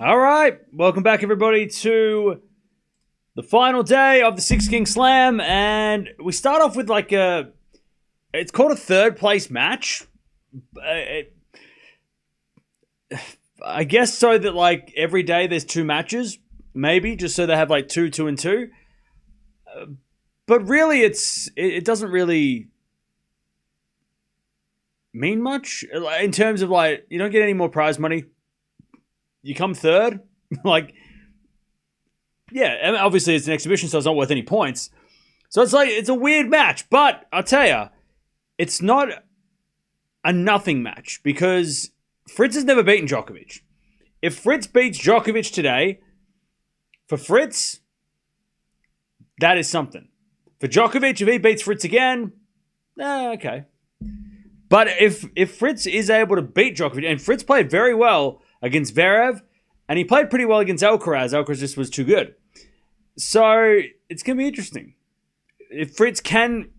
All right, welcome back, everybody, to the final day of the Six King Slam, and we start off with it's called a third place match. I guess so that every day there's two matches, maybe, just so they have two, 2, and 2. But really, it doesn't really mean much in terms of you don't get any more prize money. You come third, yeah. Obviously, it's an exhibition, so it's not worth any points. So it's a weird match, but I'll tell you, it's not a nothing match because Fritz has never beaten Djokovic. If Fritz beats Djokovic today, for Fritz, that is something. For Djokovic, if he beats Fritz again, okay. But if Fritz is able to beat Djokovic, and Fritz played very well against Zverev, and he played pretty well against Alcaraz. Alcaraz just was too good. So it's going to be interesting. If Fritz can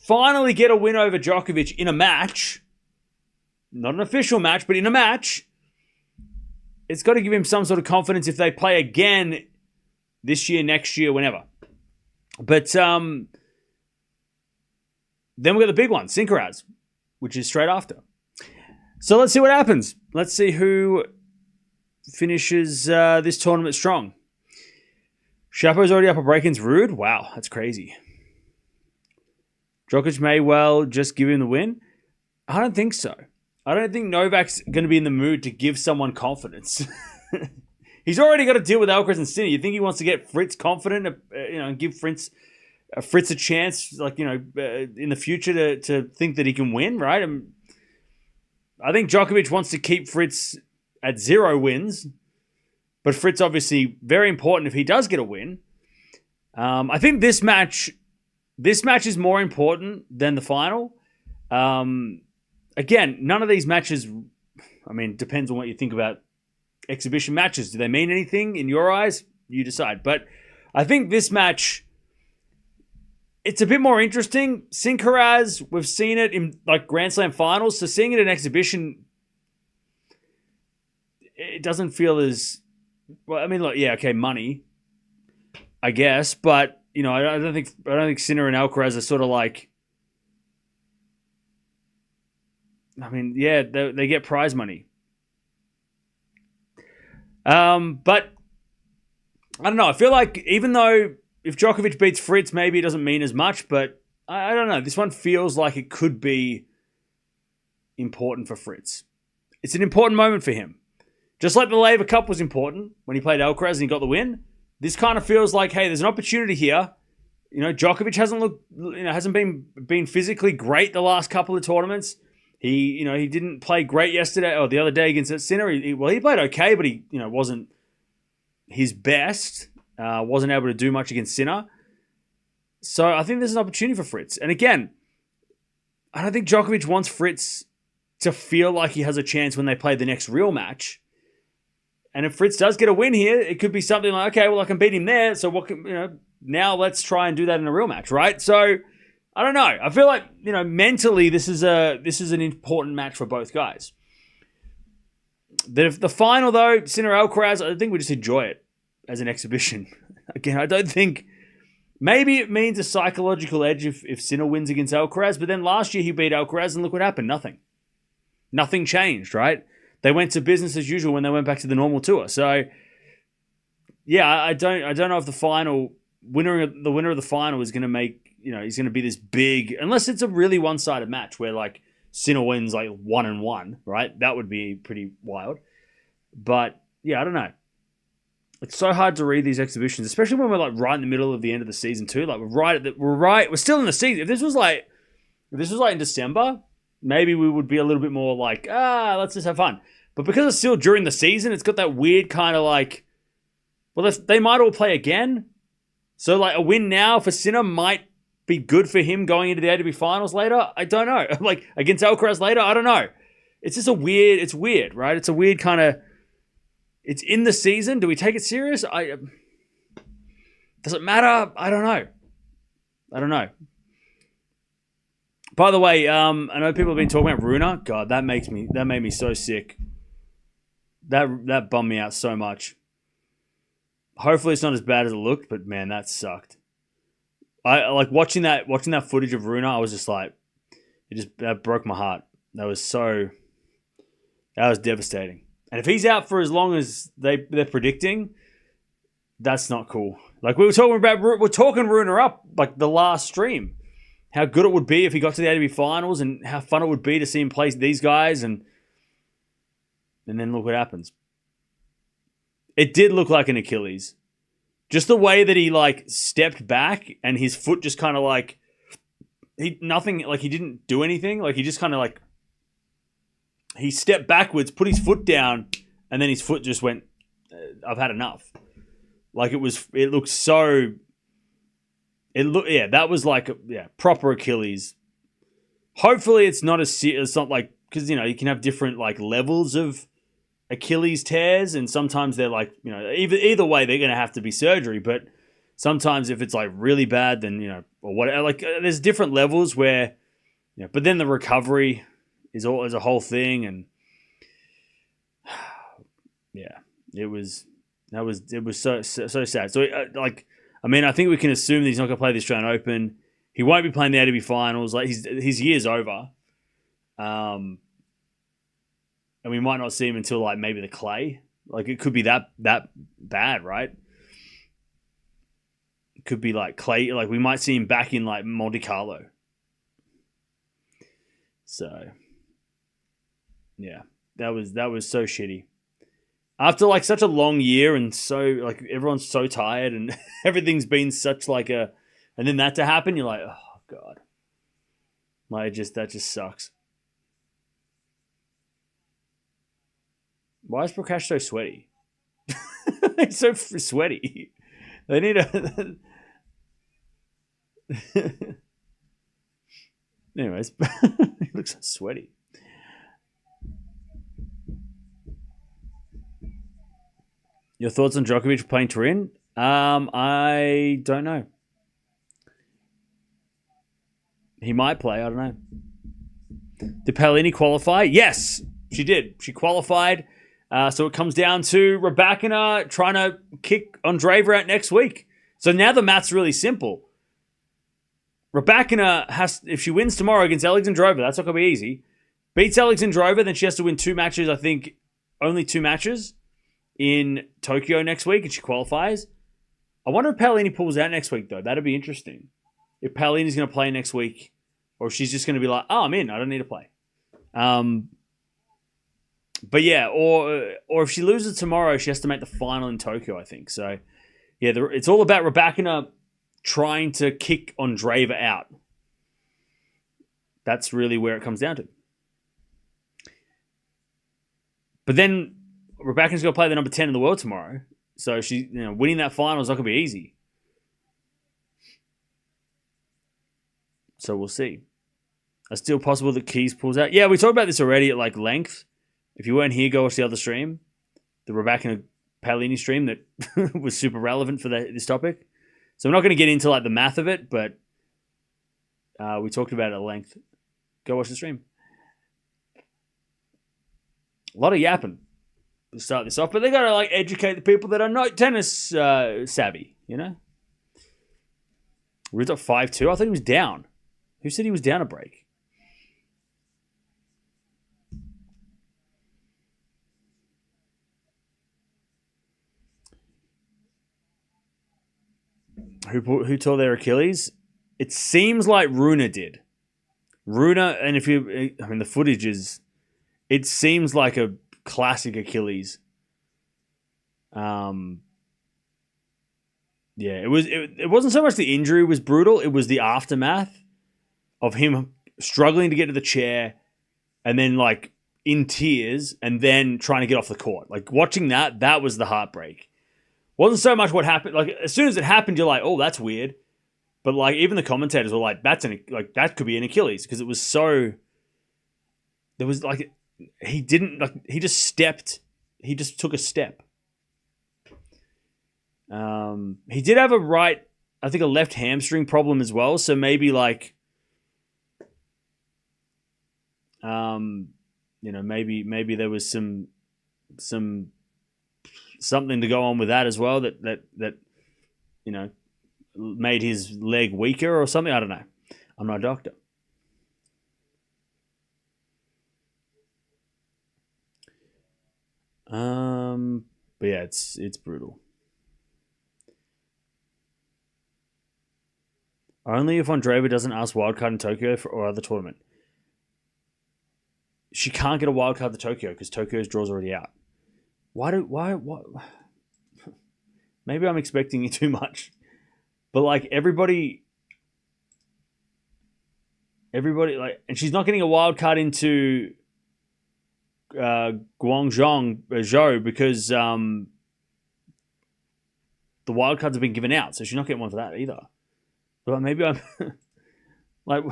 finally get a win over Djokovic in a match, not an official match, but in a match, it's got to give him some sort of confidence if they play again this year, next year, whenever. But then we've got the big one, Alcaraz, which is straight after. So let's see what happens. Let's see who finishes this tournament strong. Shapo's already up a break-ins. Rude? Wow, that's crazy. Djokovic may well just give him the win. I don't think so. I don't think Novak's going to be in the mood to give someone confidence. He's already got to deal with Alcaraz and Sinner. You think he wants to get Fritz confident, and give Fritz a chance, in the future to think that he can win, right? I think Djokovic wants to keep Fritz at 0 wins, but Fritz obviously very important if he does get a win. I think this match is more important than the final. Again, none of these matches, depends on what you think about exhibition matches. Do they mean anything in your eyes? You decide. But I think this match, it's a bit more interesting. Alcaraz, we've seen it in Grand Slam finals, so seeing it in exhibition, it doesn't feel as well. Money, I guess, but I don't think Sinner and Alcaraz are sort of they get prize money. But I don't know. I feel like even though if Djokovic beats Fritz, maybe it doesn't mean as much, but I don't know. This one feels like it could be important for Fritz. It's an important moment for him. Just like the Laver Cup was important when he played Alcaraz and he got the win. This kind of feels like, hey, there's an opportunity here. Djokovic hasn't been physically great the last couple of tournaments. He didn't play great yesterday or the other day against Sinner. He played okay, but he wasn't his best. Wasn't able to do much against Sinner. So I think there's an opportunity for Fritz. And again, I don't think Djokovic wants Fritz to feel like he has a chance when they play the next real match. And if Fritz does get a win here, it could be something like, okay, well, I can beat him there. So now let's try and do that in a real match, right? So I don't know. I feel like, mentally this is an important match for both guys. The final though, Sinner Alcaraz, I think we just enjoy it as an exhibition. Again, I don't think... Maybe it means a psychological edge if Sinner wins against Alcaraz, but then last year he beat Alcaraz and look what happened. Nothing changed, right? They went to business as usual when they went back to the normal tour. So, yeah, I don't know if the winner of the final is going to make, he's going to be this big, unless it's a really one-sided match where Sinner wins 1-1, right? That would be pretty wild. But yeah, I don't know. It's so hard to read these exhibitions, especially when we're right in the middle of the end of the season too. We're still in the season. If this was in December, maybe we would be a little bit more let's just have fun. But because it's still during the season, it's got that weird kind of they might all play again. So a win now for Sinner might be good for him going into the ATP finals later. I don't know. Against Alcaraz later, I don't know. It's just it's weird, right? It's a weird kind of, it's in the season. Do we take it serious? Does it matter? I don't know. By the way, I know people have been talking about Runa. God, that made me so sick. That bummed me out so much. Hopefully it's not as bad as it looked, but man, that sucked. I like watching that footage of Runa. I was just like, that broke my heart. That was devastating. And if he's out for as long as they're predicting, that's not cool. Like we're talking Runa up like the last stream. How good it would be if he got to the ATP finals, and how fun it would be to see him play these guys, and then look what happens. It did look like an Achilles. Just the way that he like stepped back and his foot just kind of like he didn't do anything. Like he just kind of like he stepped backwards, put his foot down, and then his foot just went, I've had enough. Like that was like proper Achilles. Hopefully it's not it's not like, because you can have different like levels of Achilles tears, and sometimes they're like, either way they're going to have to be surgery, but sometimes if it's like really bad, then or whatever, like there's different levels where but then the recovery is a whole thing, and it was so sad. So I think we can assume that he's not going to play the Australian Open. He won't be playing the ATP finals. Like his year's over. And we might not see him until like maybe the clay. Like it could be that bad, right? It could be like clay. Like we might see him back in like Monte Carlo. So yeah, that was so shitty. After like such a long year, and so like everyone's so tired, and everything's been such like and then that to happen, you're like, oh god, like that just sucks. Why is Prakash so sweaty? He's so sweaty. They need a. Anyways, he looks so sweaty. Your thoughts on Djokovic playing Turin? I don't know. He might play. I don't know. Did Paolini qualify? Yes, she did. She qualified. So it comes down to Raducanu trying to kick Andreeva out next week. So now the math's really simple. Raducanu if she wins tomorrow against Alexandrova, that's not going to be easy. Beats Alexandrova, then she has to win 2 matches, I think only 2 matches in Tokyo next week, and she qualifies. I wonder if Paolini pulls out next week, though. That'd be interesting. If Paolini's going to play next week, or if she's just going to be like, oh, I'm in, I don't need to play. But yeah, or if she loses tomorrow, she has to make the final in Tokyo, I think. So yeah, it's all about Raducanu trying to kick Andreeva out. That's really where it comes down to. But then Raducanu's going to play the number 10 in the world tomorrow. So she, winning that final is not going to be easy. So we'll see. It's still possible that Keys pulls out. Yeah, we talked about this already at like length. If you weren't here, go watch the other stream, the Raducanu Paolini stream that was super relevant for this topic. So I'm not going to get into like the math of it, but we talked about it at length. Go watch the stream. A lot of yapping to start this off, but they got to like educate the people that are not tennis savvy. We're at 5-2. I thought he was down. Who said he was down a break? Who tore their Achilles? It seems like Runa did. Runa, and the footage is, it seems like a classic Achilles. Yeah, it wasn't so much the injury was brutal, it was the aftermath of him struggling to get to the chair and then like in tears and then trying to get off the court. Like watching that was the heartbreak. Wasn't so much what happened. Like as soon as it happened, you're like, oh, that's weird. But like even the commentators were like, that could be an Achilles, because it was so. There was like he just took a step. He did have a left hamstring problem as well. So maybe like, maybe there was some something to go on with that as well. That made his leg weaker or something. I don't know. I'm not a doctor. But yeah, it's brutal. Only if Andreeva doesn't ask wildcard in Tokyo or other tournament. She can't get a wildcard to Tokyo because Tokyo's draw's already out. Why? Maybe I'm expecting too much. But like everybody like, and she's not getting a wildcard into Zhou because the wildcards have been given out, so she's not getting one for that either. But maybe I'm like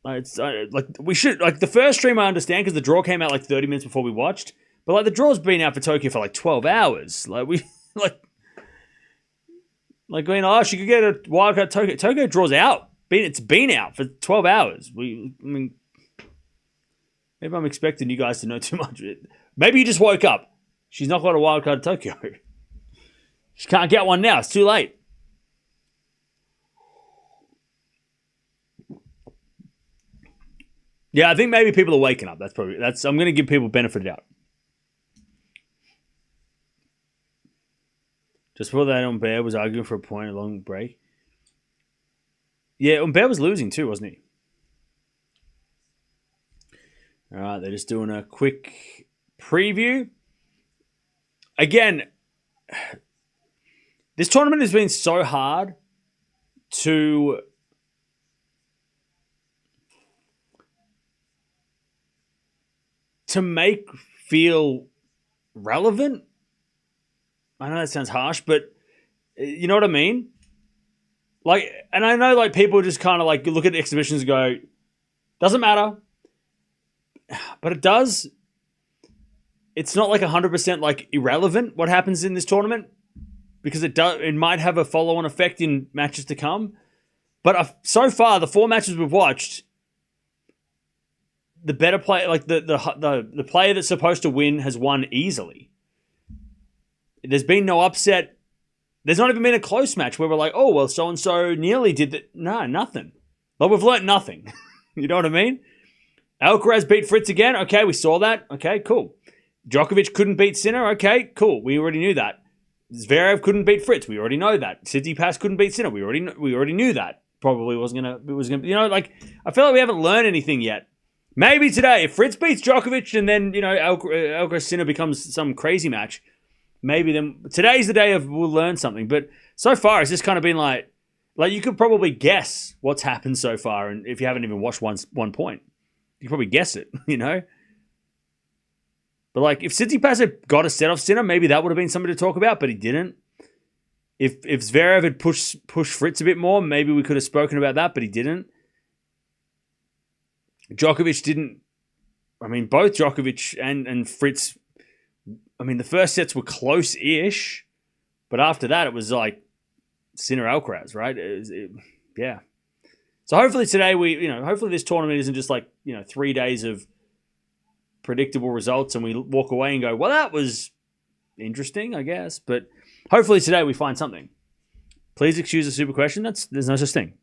it's like we should like the first stream I understand because the draw came out like 30 minutes before we watched, but like the draw's been out for Tokyo for like 12 hours. Like we like going, oh, she could get a wildcard Tokyo. Tokyo draws out. It's been out for 12 hours. I mean, maybe I'm expecting you guys to know too much. Maybe you just woke up. She's not got a wildcard to Tokyo. She can't get one now. It's too late. Yeah, I think maybe people are waking up. I'm going to give people benefit of the doubt. Just before that, Humbert was arguing for a point, a long break. Yeah, Humbert was losing too, wasn't he? All right, they're just doing a quick preview. Again, this tournament has been so hard to make feel relevant. I know that sounds harsh, but you know what I mean? Like, and I know like people just kind of like look at exhibitions and go, doesn't matter. But it does. It's not like 100% like irrelevant what happens in this tournament because it might have a follow-on effect in matches to come. But so far, the 4 matches we've watched, the better player, like the player that's supposed to win has won easily. There's been no upset. There's not even been a close match where we're like, oh, well, so-and-so nearly did that. No, nothing. Like, we've learnt nothing. You know what I mean? Alcaraz beat Fritz again. Okay, we saw that. Okay, cool. Djokovic couldn't beat Sinner. Okay, cool. We already knew that. Zverev couldn't beat Fritz. We already know that. Tsitsipas couldn't beat Sinner. We already knew that. Probably wasn't gonna. You know, like I feel like we haven't learned anything yet. Maybe today, if Fritz beats Djokovic and then Alcaraz Sinner becomes some crazy match, maybe then today's the day of we'll learn something. But so far, it's just kind of been like you could probably guess what's happened so far, and if you haven't even watched one point, you can probably guess it. You know. But like, if Tsitsipas had got a set off Sinner, maybe that would have been something to talk about, but he didn't. If Zverev had pushed Fritz a bit more, maybe we could have spoken about that, but he didn't. Djokovic didn't. I mean, both Djokovic and Fritz. I mean, the first sets were close-ish, but after that, it was like Sinner Alcaraz, right? Yeah. So hopefully today hopefully this tournament isn't just like 3 days of predictable results and we walk away and go, well, that was interesting, I guess. But hopefully today we find something. Please excuse the super question. There's no such thing.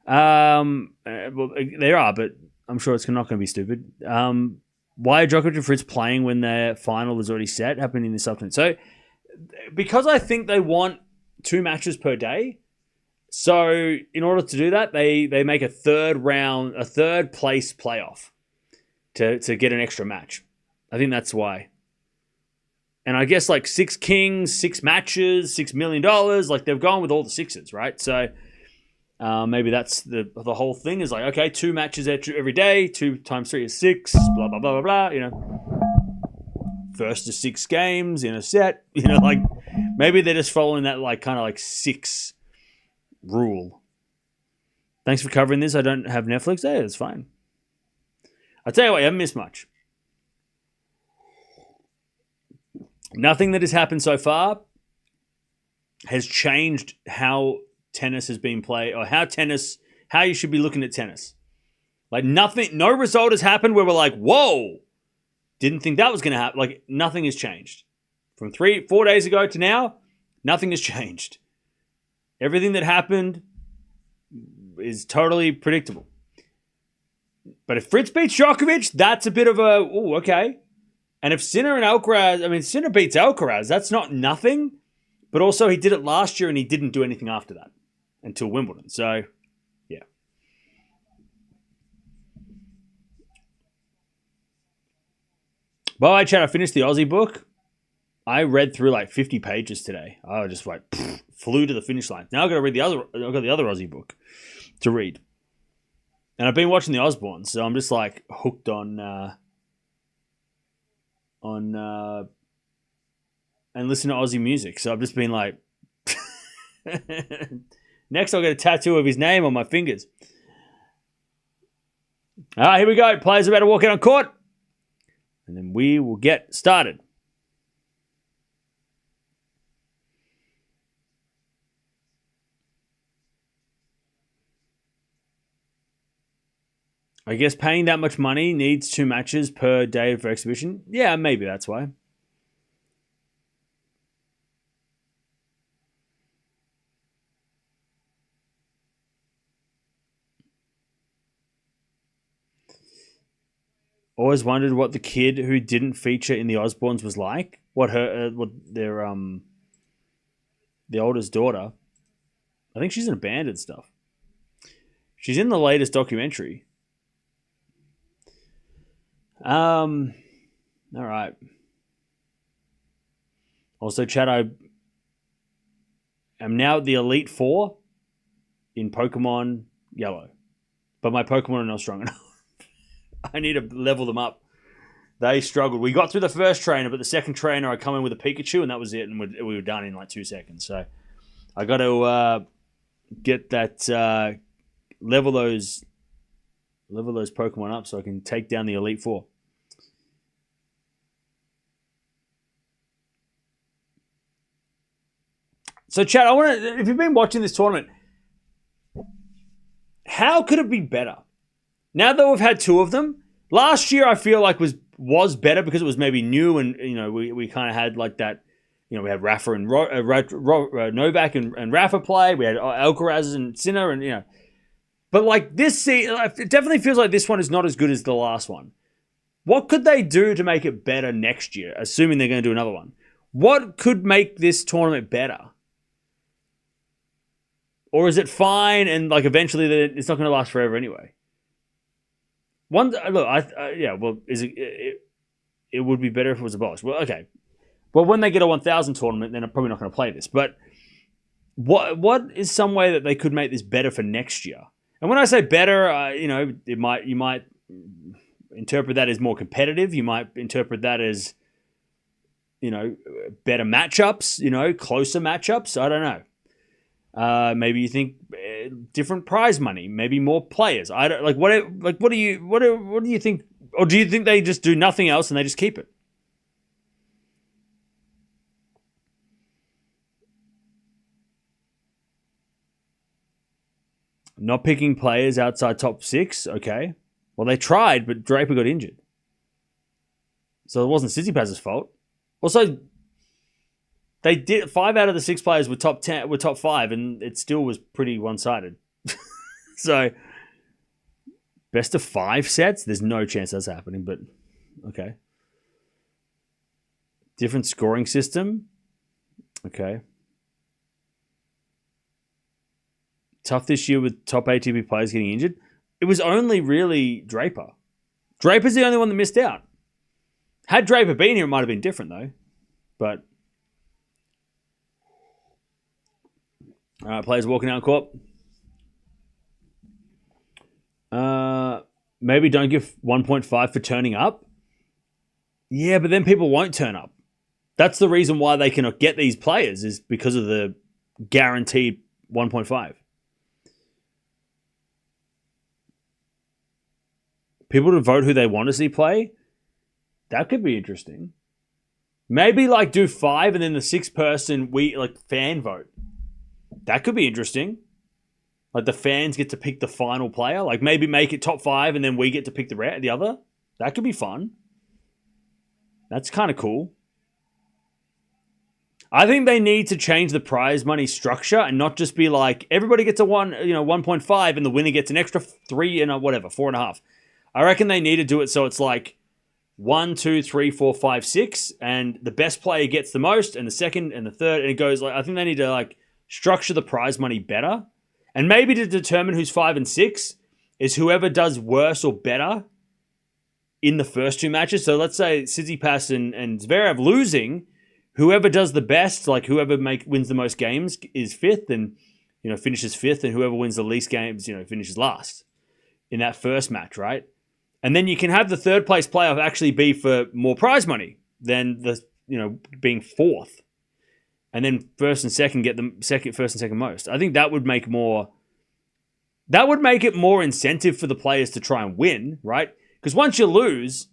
Well, there are, but I'm sure it's not going to be stupid. Why are Djokovic and Fritz playing when their final is already set, happening this afternoon? So, because I think they want 2 matches per day. So, in order to do that, they make a third place playoff to get an extra match. I think that's why. And I guess like 6 kings, 6 matches, $6 million. Like they've gone with all the sixes, right? So maybe that's the whole thing is like, okay, 2 matches every day, 2 times 3 is 6, blah, blah, blah, blah, blah, First to 6 games in a set, like maybe they're just following that like kind of like 6 rule. Thanks for covering this. I don't have Netflix. Hey, it's fine. I'll tell you what, you haven't missed much. Nothing that has happened so far has changed how tennis has been played or how you should be looking at tennis. Like nothing, no result has happened where we're like, whoa, Didn't think that was going to happen. Like, nothing has changed. From 4 days ago to now, nothing has changed. Everything that happened is totally predictable. But if Fritz beats Djokovic, that's a bit of a, okay. And if Sinner and Alcaraz, Sinner beats Alcaraz, that's not nothing. But also, he did it last year and he didn't do anything after that until Wimbledon. So, yeah. By the way, Chad, I finished the Aussie book. I read through like 50 pages today. I just like flew to the finish line. Now I've got to read the other Aussie book to read. And I've been watching the Osbournes, so I'm just like hooked on and listen to Aussie music. So I've just been like, next I'll get a tattoo of his name on my fingers. All right, here we go. Players are about to walk out on court. And then we will get started. I guess paying that much money needs 2 matches per day for exhibition. Yeah, maybe that's why. Always wondered what the kid who didn't feature in the Osbournes was like. What their the oldest daughter. I think she's in a band and stuff. She's in the latest documentary. All right. Also, Chad, I am now at the Elite Four in Pokemon Yellow. But my Pokemon are not strong enough. I need to level them up. They struggled. We got through the first trainer, but the second trainer, I come in with a Pikachu, and that was it, and we were done in like 2 seconds. So I got to get that level those Pokemon up so I can take down the Elite Four. So, Chad, if you've been watching this tournament, how could it be better? Now that we've had 2 of them, last year I feel like was better because it was maybe new and, we kind of had like that, we had Rafa and Novak and Rafa play. We had Alcaraz and Sinner and, But like this, it definitely feels like this one is not as good as the last one. What could they do to make it better next year, assuming they're going to do another one? What could make this tournament better? Or is it fine and like eventually it's not going to last forever anyway? It would be better if it was abolished. Well, okay. Well, when they get a 1,000 tournament, then I'm probably not going to play this. But what is some way that they could make this better for next year? And when I say better, you might interpret that as more competitive. You might interpret that as, better matchups, closer matchups. I don't know. Maybe you think different prize money, maybe more players. I don't what do you think? Or do you think they just do nothing else and they just keep it? Not picking players outside top 6, okay. Well, they tried, but Draper got injured. So it wasn't Tsitsipas's fault. Also, they did 5 out of the 6 players were top 5, and it still was pretty one-sided. So, best of 5 sets? There's no chance that's happening, but okay. Different scoring system? Okay. Tough this year with top ATP players getting injured. It was only really Draper. Draper's the only one that missed out. Had Draper been here, it might have been different, though. But all right, players walking out court. Maybe don't give 1.5 for turning up. Yeah, but then people won't turn up. That's the reason why they cannot get these players is because of the guaranteed 1.5. People to vote who they want to see play. That could be interesting. Maybe do 5 and then the 6th person fan vote. That could be interesting. The fans get to pick the final player. Maybe make it top 5 and then we get to pick the other. That could be fun. That's kind of cool. I think they need to change the prize money structure and not just be like everybody gets a 1.5 and the winner gets an extra 3 and a whatever, 4.5. I reckon they need to do it so it's like 1, 2, 3, 4, 5, 6, and the best player gets the most, and the second and the third, and it goes like I think they need to like structure the prize money better, and maybe to determine who's 5 and 6 is whoever does worse or better in the first 2 matches. So let's say Tsitsipas and Zverev losing. Whoever does the best, like whoever wins the most games, is 5th, and finishes 5th, and whoever wins the least games, finishes last in that first match, right? And then you can have the third place playoff actually be for more prize money than the being 4th, and then first and second get the first and second most. I think that would make more. That would make it more incentive for the players to try and win, right? Because once you lose.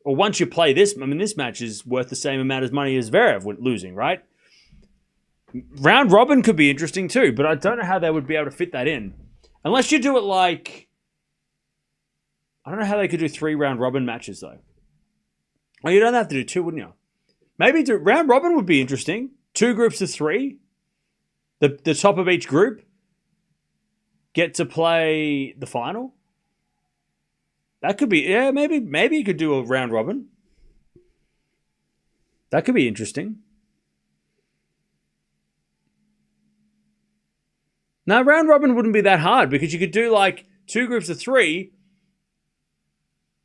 Or once you play this, this match is worth the same amount of money as Zverev losing, right? Round robin could be interesting too, but I don't know how they would be able to fit that in. Unless you do it like... I don't know how they could do 3 round robin matches though. Oh, you don't have to do 2, wouldn't you? Maybe round robin would be interesting. 2 groups of 3. The top of each group get to play the final. That could be, maybe you could do a round robin. That could be interesting. Now, round robin wouldn't be that hard because you could do like 2 groups of 3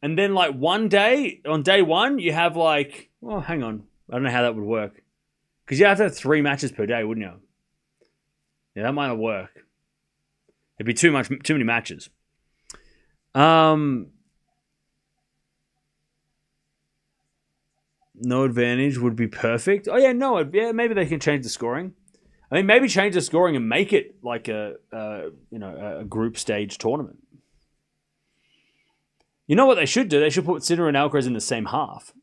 and then like one day, on day 1, you have like, oh, hang on. I don't know how that would work. Because you have to have 3 matches per day, wouldn't you? Yeah, that might not work. It'd be too many matches. No advantage would be perfect. Oh yeah, no, maybe they can change the scoring. I mean, maybe change the scoring and make it like a group stage tournament. You know what they should do? They should put Sinner and Alcaraz in the same half.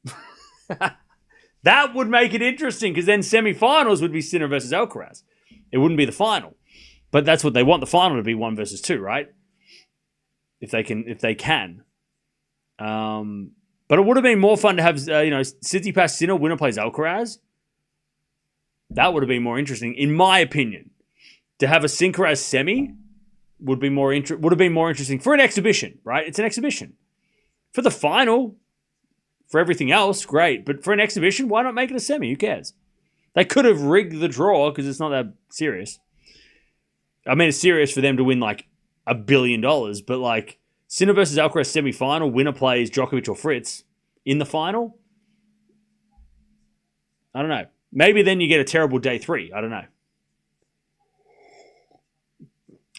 That would make it interesting because then semi-finals would be Sinner versus Alcaraz. It wouldn't be the final, but that's what they want the final to be 1 versus 2, right? If they can. But it would have been more fun to have, Tsitsipas Sinner winner plays Alcaraz. That would have been more interesting, in my opinion. To have a Sincaraz semi would have been more interesting for an exhibition, right? It's an exhibition. For the final, for everything else, great. But for an exhibition, why not make it a semi? Who cares? They could have rigged the draw because it's not that serious. I mean, it's serious for them to win like $1 billion, but like, Sinner versus Alcaraz semi-final, winner plays Djokovic or Fritz in the final. I don't know. Maybe then you get a terrible day 3. I don't know.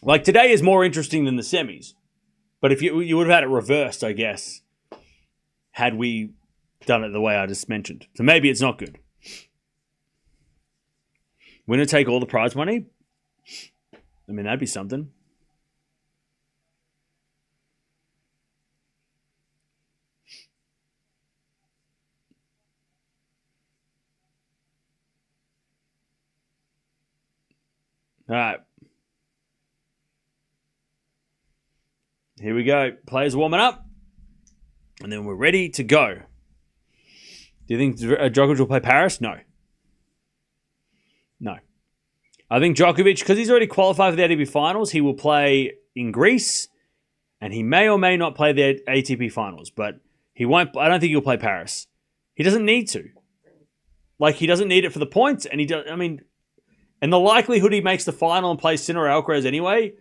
Like today is more interesting than the semis. But if you would have had it reversed, I guess, had we done it the way I just mentioned. So maybe it's not good. Winner take all the prize money? I mean, that'd be something. All right. Here we go. Players warming up. And then we're ready to go. Do you think Djokovic will play Paris? No. No. I think Djokovic, because he's already qualified for the ATP finals, he will play in Greece. And he may or may not play the ATP finals. But he won't. I don't think he'll play Paris. He doesn't need to. Like, he doesn't need it for the points. And he does. I mean... And the likelihood he makes the final and plays Sinner or Alcaraz anyway,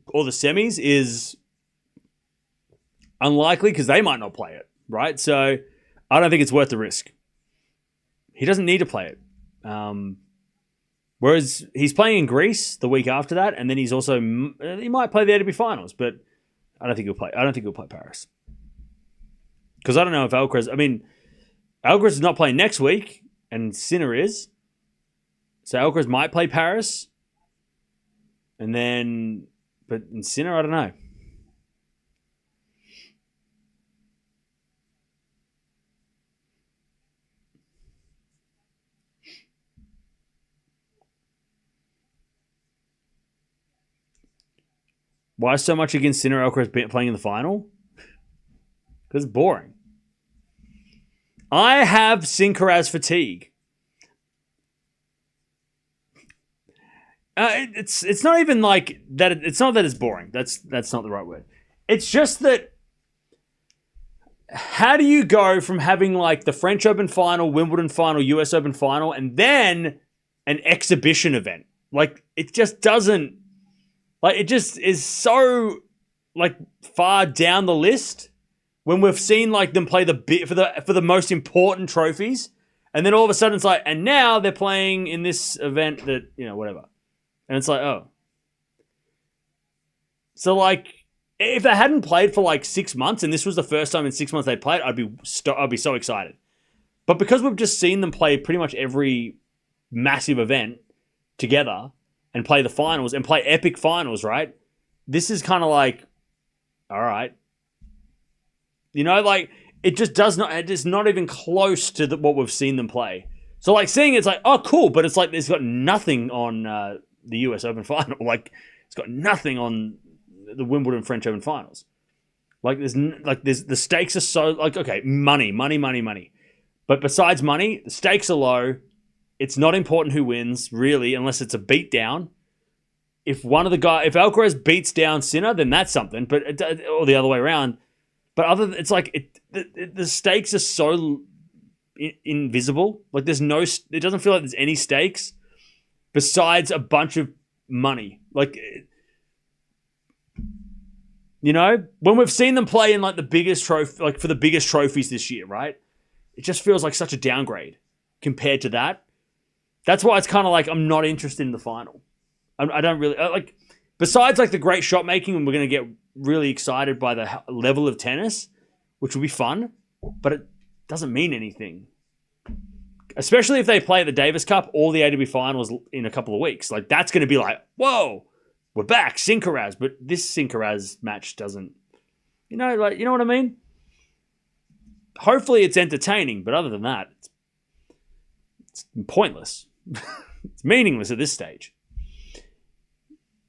or the semis, is unlikely because they might not play it, right? So I don't think it's worth the risk. He doesn't need to play it. Whereas he's playing in Greece the week after that, and then he might play the ATP finals, but I don't think he'll play. I don't think he'll play Paris because I don't know if Alcaraz. I mean, Alcaraz is not playing next week, and Sinner is. So Alcaraz might play Paris. And then... But in Sinner, I don't know. Why so much against Sinner Alcaraz playing in the final? Because it's boring. I have Sinkeras fatigue. It's not even like that. It's not that it's boring. That's not the right word. It's just that. How do you go from having like the French Open final, Wimbledon final, US Open final, and then an exhibition event? Like it just doesn't. Like it just is so like far down the list when we've seen like them play the bit for the most important trophies, and then all of a sudden it's like, and now they're playing in this event that whatever. And it's like, oh. So, like, if they hadn't played for, like, 6 months, and this was the first time in 6 months they played, I'd be so excited. But because we've just seen them play pretty much every massive event together and play the finals and play epic finals, right? This is kind of like, all right. Like, it is not even close to what we've seen them play. So, like, seeing it's like, oh, cool, but it's like it's got nothing on the US Open final. Like, it's got nothing on the Wimbledon French Open finals. Like, there's the stakes are so, like, okay, money. But besides money, the stakes are low. It's not important who wins, really, unless it's a beatdown. If Alcaraz beats down Sinner, then that's something, but or the other way around. But it's like, the stakes are so invisible. Like, it doesn't feel like there's any stakes besides a bunch of money. Like, when we've seen them play in like the biggest trophy, like for the biggest trophies this year, right? It just feels like such a downgrade compared to that. That's why it's kind of like I'm not interested in the final. I don't really like. Besides like the great shot making, and we're going to get really excited by the level of tennis, which will be fun, but it doesn't mean anything. Especially if they play the Davis Cup or the ATP finals in a couple of weeks. Like, that's going to be like, whoa, we're back, Sinkeras. But this Sinkeras match doesn't, you know what I mean? Hopefully it's entertaining, but other than that, it's pointless. It's meaningless at this stage.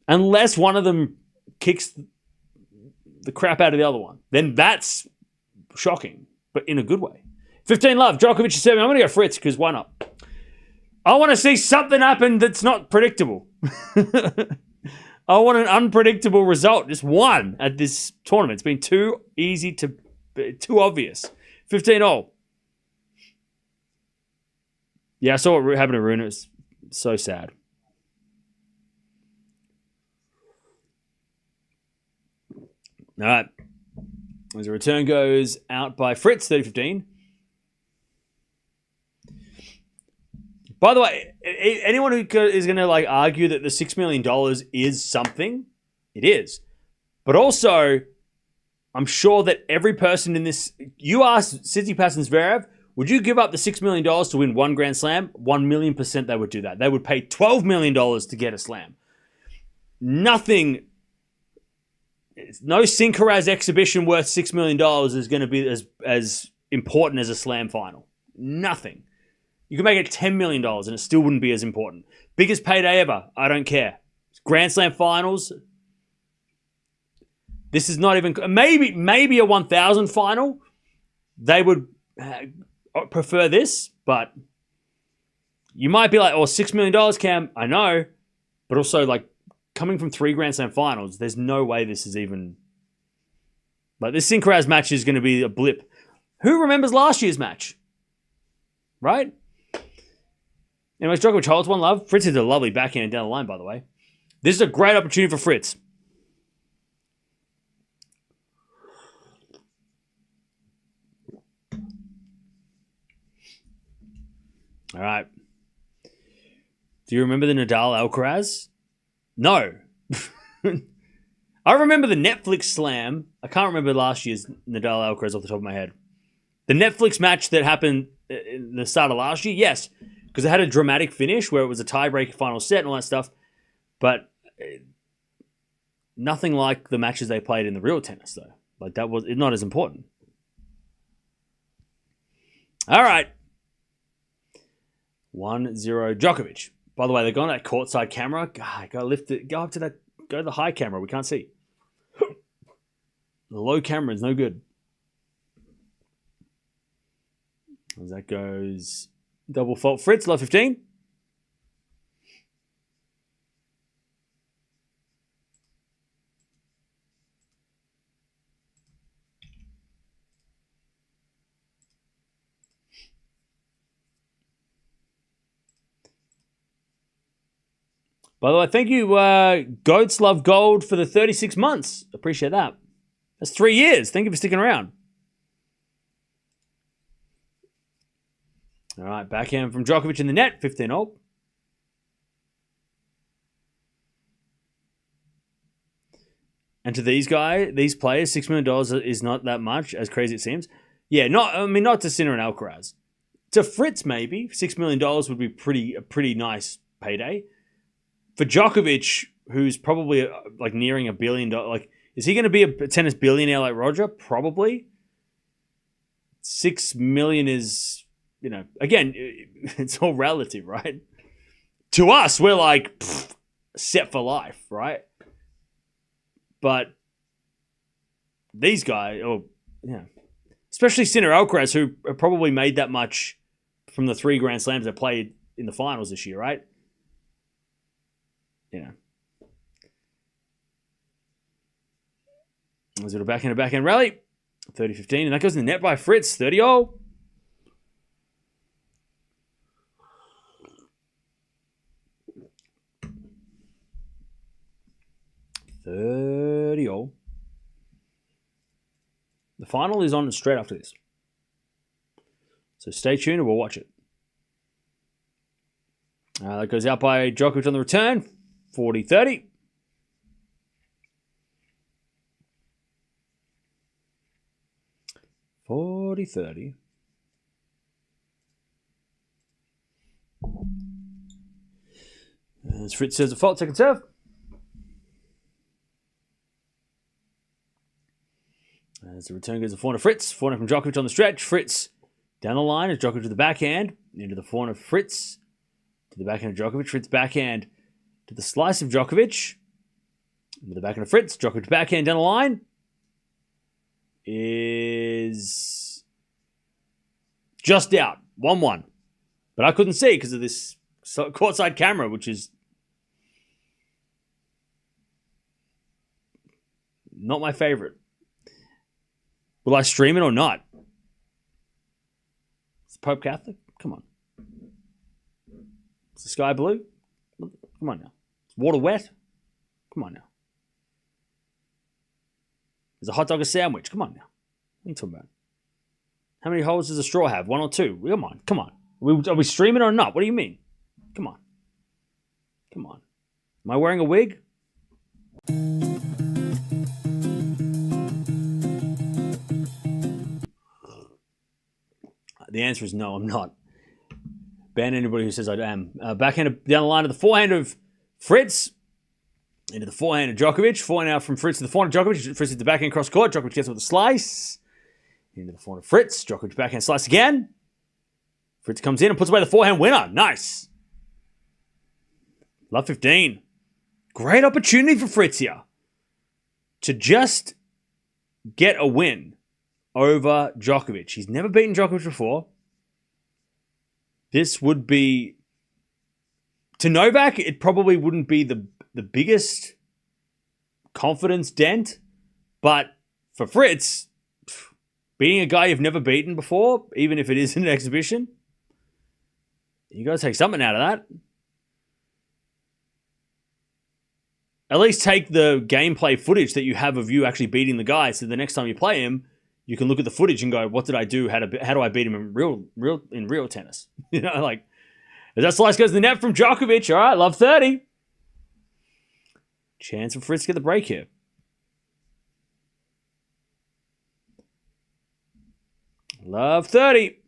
Unless one of them kicks the crap out of the other one. Then that's shocking, but in a good way. 15 love. Djokovic is 7. I'm going to go Fritz because why not? I want to see something happen that's not predictable. I want an unpredictable result. Just one at this tournament. It's been too easy too obvious. 15-all. Yeah, I saw what happened to Runa. It's so sad. All right. As a return goes out by Fritz, 30-15. By the way, anyone who is going to like argue that the $6 million is something, it is. But also, I'm sure that every person in this, you ask Tsitsipas and Zverev, would you give up the $6 million to win one Grand Slam? 1,000,000% they would do that. They would pay $12 million to get a slam. Nothing, no Sinkeras exhibition worth $6 million is going to be as important as a slam final. Nothing. You can make it $10 million and it still wouldn't be as important. Biggest payday ever. I don't care. Grand Slam finals. This is not even... Maybe a 1,000 final. They would prefer this, but you might be like, oh, $6 million, Cam. I know. But also, like, coming from 3 Grand Slam finals, there's no way this is even... Like, this Sinkeras match is going to be a blip. Who remembers last year's match? Right? Anyways, Djokovic holds 1 love. Fritz is a lovely backhand down the line, by the way. This is a great opportunity for Fritz. All right. Do you remember the Nadal Alcaraz? No. I remember the Netflix slam. I can't remember last year's Nadal Alcaraz off the top of my head. The Netflix match that happened in the start of last year, yes. Because it had a dramatic finish where it was a tiebreaker final set and all that stuff. But nothing like the matches they played in the real tennis, though. Like, that was not as important. All right. 1-0 Djokovic. By the way, they're going to that courtside camera. God, go lift it. Go up to that. Go to the high camera. We can't see. The low camera is no good. As that goes, double fault Fritz, love 15. By the way, thank you, Goats Love Gold, for the 36 months. Appreciate that. That's 3 years. Thank you for sticking around. All right, backhand from Djokovic in the net, 15-0. And to these players, $6 million is not that much, as crazy it seems. Yeah, not to Sinner and Alcaraz. To Fritz, maybe $6 million would be a pretty nice payday. For Djokovic, who's probably like nearing $1 billion, like, is he going to be a tennis billionaire like Roger? Probably. 6 million is, again, it's all relative, right? To us, we're like set for life, right? But these guys, especially Sinner, Alcaraz, who probably made that much from the 3 Grand Slams they played in the finals this year, right? There's a backhand rally, 30-15, and that goes in the net by Fritz, 30-0. The final is on straight after this. So stay tuned and we'll watch it. That goes out by Djokovic on the return, 40-30. As Fritz says, a fault, second serve. As the return goes to forehand of Fritz. Forehand from Djokovic on the stretch. Fritz down the line as Djokovic to the backhand. Into the forehand of Fritz. To the backhand of Djokovic. Fritz backhand to the slice of Djokovic. Into the backhand of Fritz. Djokovic backhand down the line. Is just out. 1-1. But I couldn't see because of this courtside camera, which is not my favorite. Will I stream it or not? Is the Pope Catholic? Come on. Is the sky blue? Come on now. Is water wet? Come on now. Is a hot dog a sandwich? Come on now. What are you talking about? How many holes does a straw have? 1 or 2? Come on. Are we streaming or not? What do you mean? Come on. Am I wearing a wig? The answer is no, I'm not. Ban anybody who says I am. Backhand down the line to the forehand of Fritz. Into the forehand of Djokovic. Forehand out from Fritz to the forehand of Djokovic. Fritz hits the backhand cross court. Djokovic gets with a slice. Into the forehand of Fritz. Djokovic backhand slice again. Fritz comes in and puts away the forehand winner. Nice. Love 15. Great opportunity for Fritz here to just get a win over Djokovic. He's never beaten Djokovic before. This would be, to Novak, it probably wouldn't be the biggest confidence dent, but for Fritz, beating a guy you've never beaten before, even if it is in an exhibition, you got to take something out of that. At least take the gameplay footage that you have of you actually beating the guy, so the next time you play him, you can look at the footage and go, what did I do? How do I beat him in real tennis? As that slice goes to the net from Djokovic. All right, love 30. Chance for Fritz to get the break here. Love 30.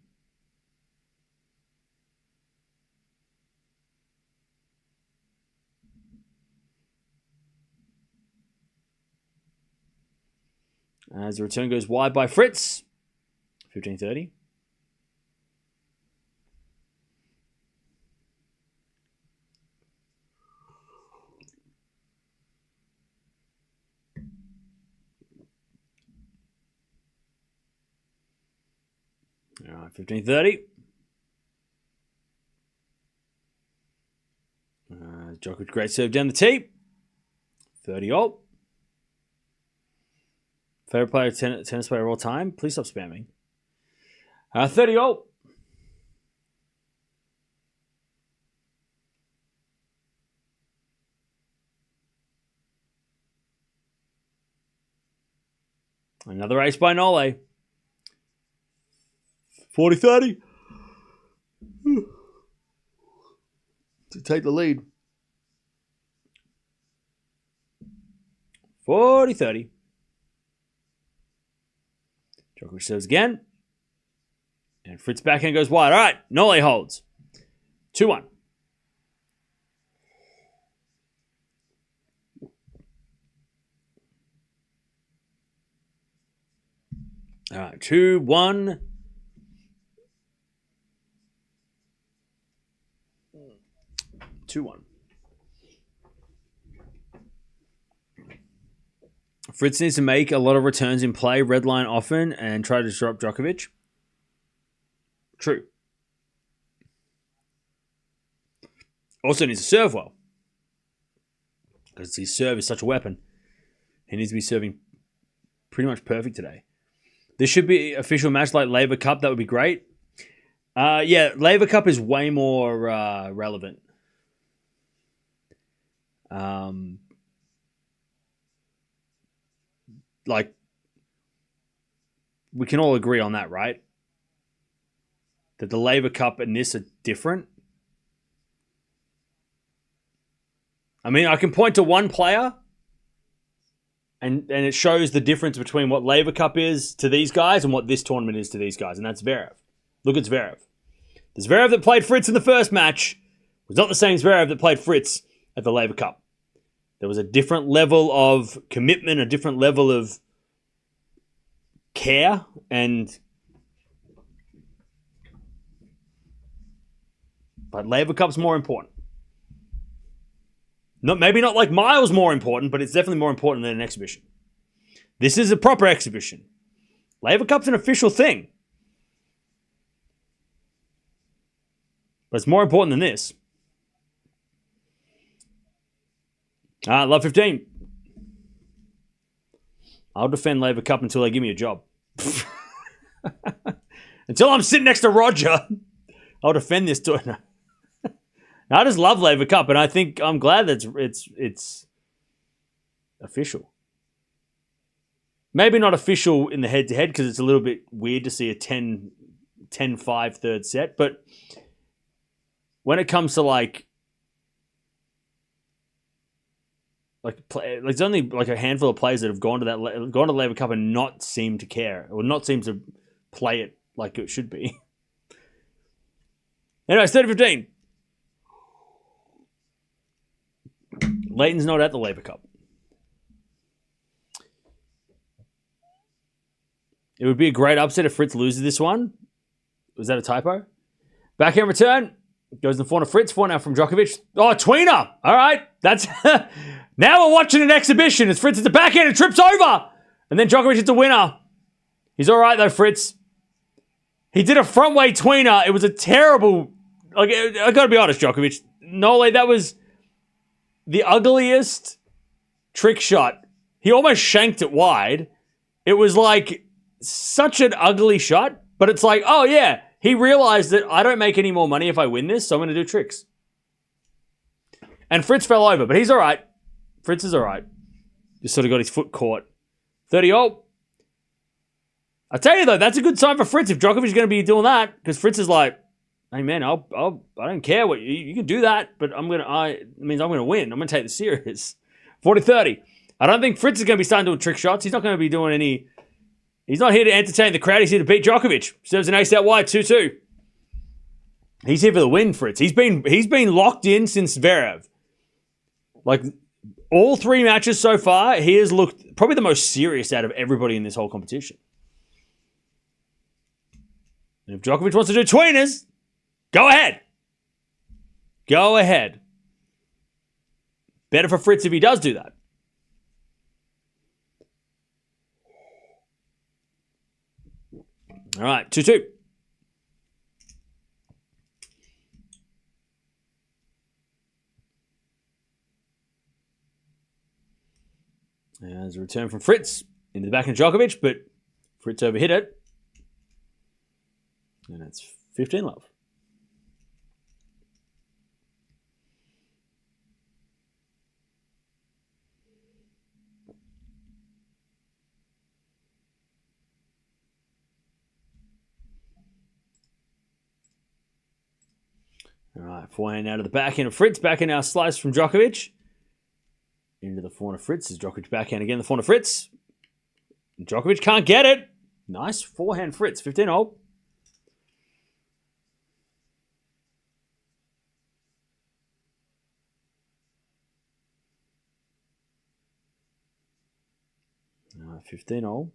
As the return goes wide by Fritz. 15-30. All right, 15-30. Djokovic, great serve down the tee. 30-all. Favorite player, tennis player of all time? Please stop spamming. 30-all. Another ace by Nole. 40-30. To take the lead. 40-30. Djokovic serves again. And Fritz backhand goes wide. All right, Nole holds. 2-1. All right, 2-1. Fritz needs to make a lot of returns in play, red line often, and try to disrupt Djokovic. True. Also needs to serve well. Because his serve is such a weapon. He needs to be serving pretty much perfect today. This should be an official match like Laver Cup. That would be great. Yeah, Laver Cup is way more relevant. Like, we can all agree on that, right? That the Laver Cup and this are different. I mean, I can point to one player and it shows the difference between what Laver Cup is to these guys and what this tournament is to these guys, and that's Zverev. Look at Zverev. The Zverev that played Fritz in the first match was not the same Zverev that played Fritz at the Laver Cup. There was a different level of commitment, a different level of care, but Laver Cup's more important. Maybe not like miles more important, but it's definitely more important than an exhibition. This is a proper exhibition. Laver Cup's an official thing. But it's more important than this. Love 15. I'll defend Laver Cup until they give me a job. Until I'm sitting next to Roger, I'll defend this tournament. I just love Laver Cup, and I think I'm glad that it's official. Maybe not official in the head-to-head because it's a little bit weird to see a 10-5 third set, but when it comes to like there's only like a handful of players that have gone to Laver Cup and not seem to care or not seem to play it like it should be. Anyway, it's 30-15. Leighton's not at the Laver Cup. It would be a great upset if Fritz loses this one. Was that a typo? Backhand return. Goes in the forehand of Fritz. Forehand from Djokovic. Oh, tweener. All right. That's now we're watching an exhibition. As Fritz at the backhand and trips over. And then Djokovic hits a winner. He's all right, though, Fritz. He did a front-way tweener. It was a terrible... Like, I got to be honest, Djokovic. Nole, that was the ugliest trick shot. He almost shanked it wide. It was like such an ugly shot. But it's like, oh, yeah. He realized that I don't make any more money if I win this, so I'm going to do tricks. And Fritz fell over, but he's all right. Fritz is all right. Just sort of got his foot caught. 30-all. I tell you, though, that's a good sign for Fritz if Djokovic is going to be doing that, because Fritz is like, hey, man, I don't care what you can do that, but it means I'm going to win. I'm going to take this serious. 40-30. I don't think Fritz is going to be starting doing trick shots. He's not going to be doing any... He's not here to entertain the crowd. He's here to beat Djokovic. Serves an ace out wide, 2-2. He's here for the win, Fritz. He's been locked in since Zverev. Like, all three matches so far, he has looked probably the most serious out of everybody in this whole competition. And if Djokovic wants to do tweeners, go ahead. Go ahead. Better for Fritz if he does do that. All right, 2-2. return from Fritz into the backhand Djokovic, but Fritz overhit it. And that's 15 love. All right, forehand out of the backhand of Fritz. Backhand now slice from Djokovic. Into the forehand of Fritz. Is Djokovic backhand again, the forehand of Fritz. Djokovic can't get it. Nice forehand Fritz. 15-0. All right, 15-0.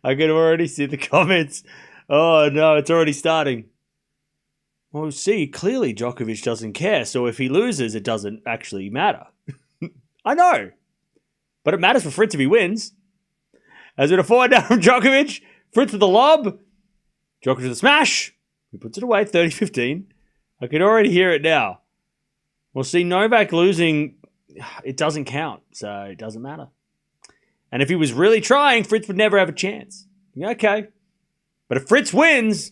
I can already see the comments. Oh no, it's already starting. Well, see, clearly Djokovic doesn't care, so if he loses, it doesn't actually matter. I know, but it matters for Fritz if he wins. As with a forward down from Djokovic, Fritz with the lob, Djokovic with the smash. He puts it away, 30-15. I can already hear it now. We'll see Novak losing. It doesn't count, so it doesn't matter. And if he was really trying, Fritz would never have a chance. Okay. But if Fritz wins,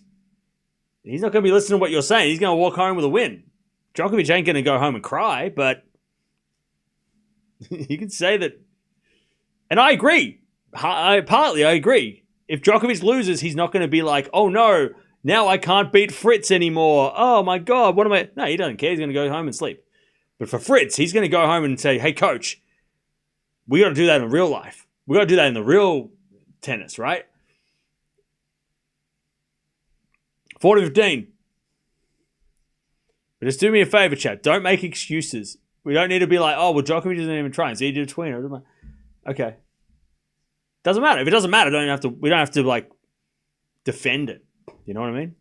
he's not going to be listening to what you're saying. He's going to walk home with a win. Djokovic ain't going to go home and cry, but you can say that. And I agree. Partly, I agree. If Djokovic loses, he's not going to be like, oh no, now I can't beat Fritz anymore. Oh my God, what am I? No, he doesn't care. He's going to go home and sleep. But for Fritz, he's going to go home and say, hey, coach, we got to do that in real life. We got to do that in the real tennis, right? 40-15. But just do me a favor, chat. Don't make excuses. We don't need to be like, oh, well, Djokovic doesn't even try. And so you did a tweener. Okay. Doesn't matter. If it doesn't matter, we don't have to like defend it. You know what I mean?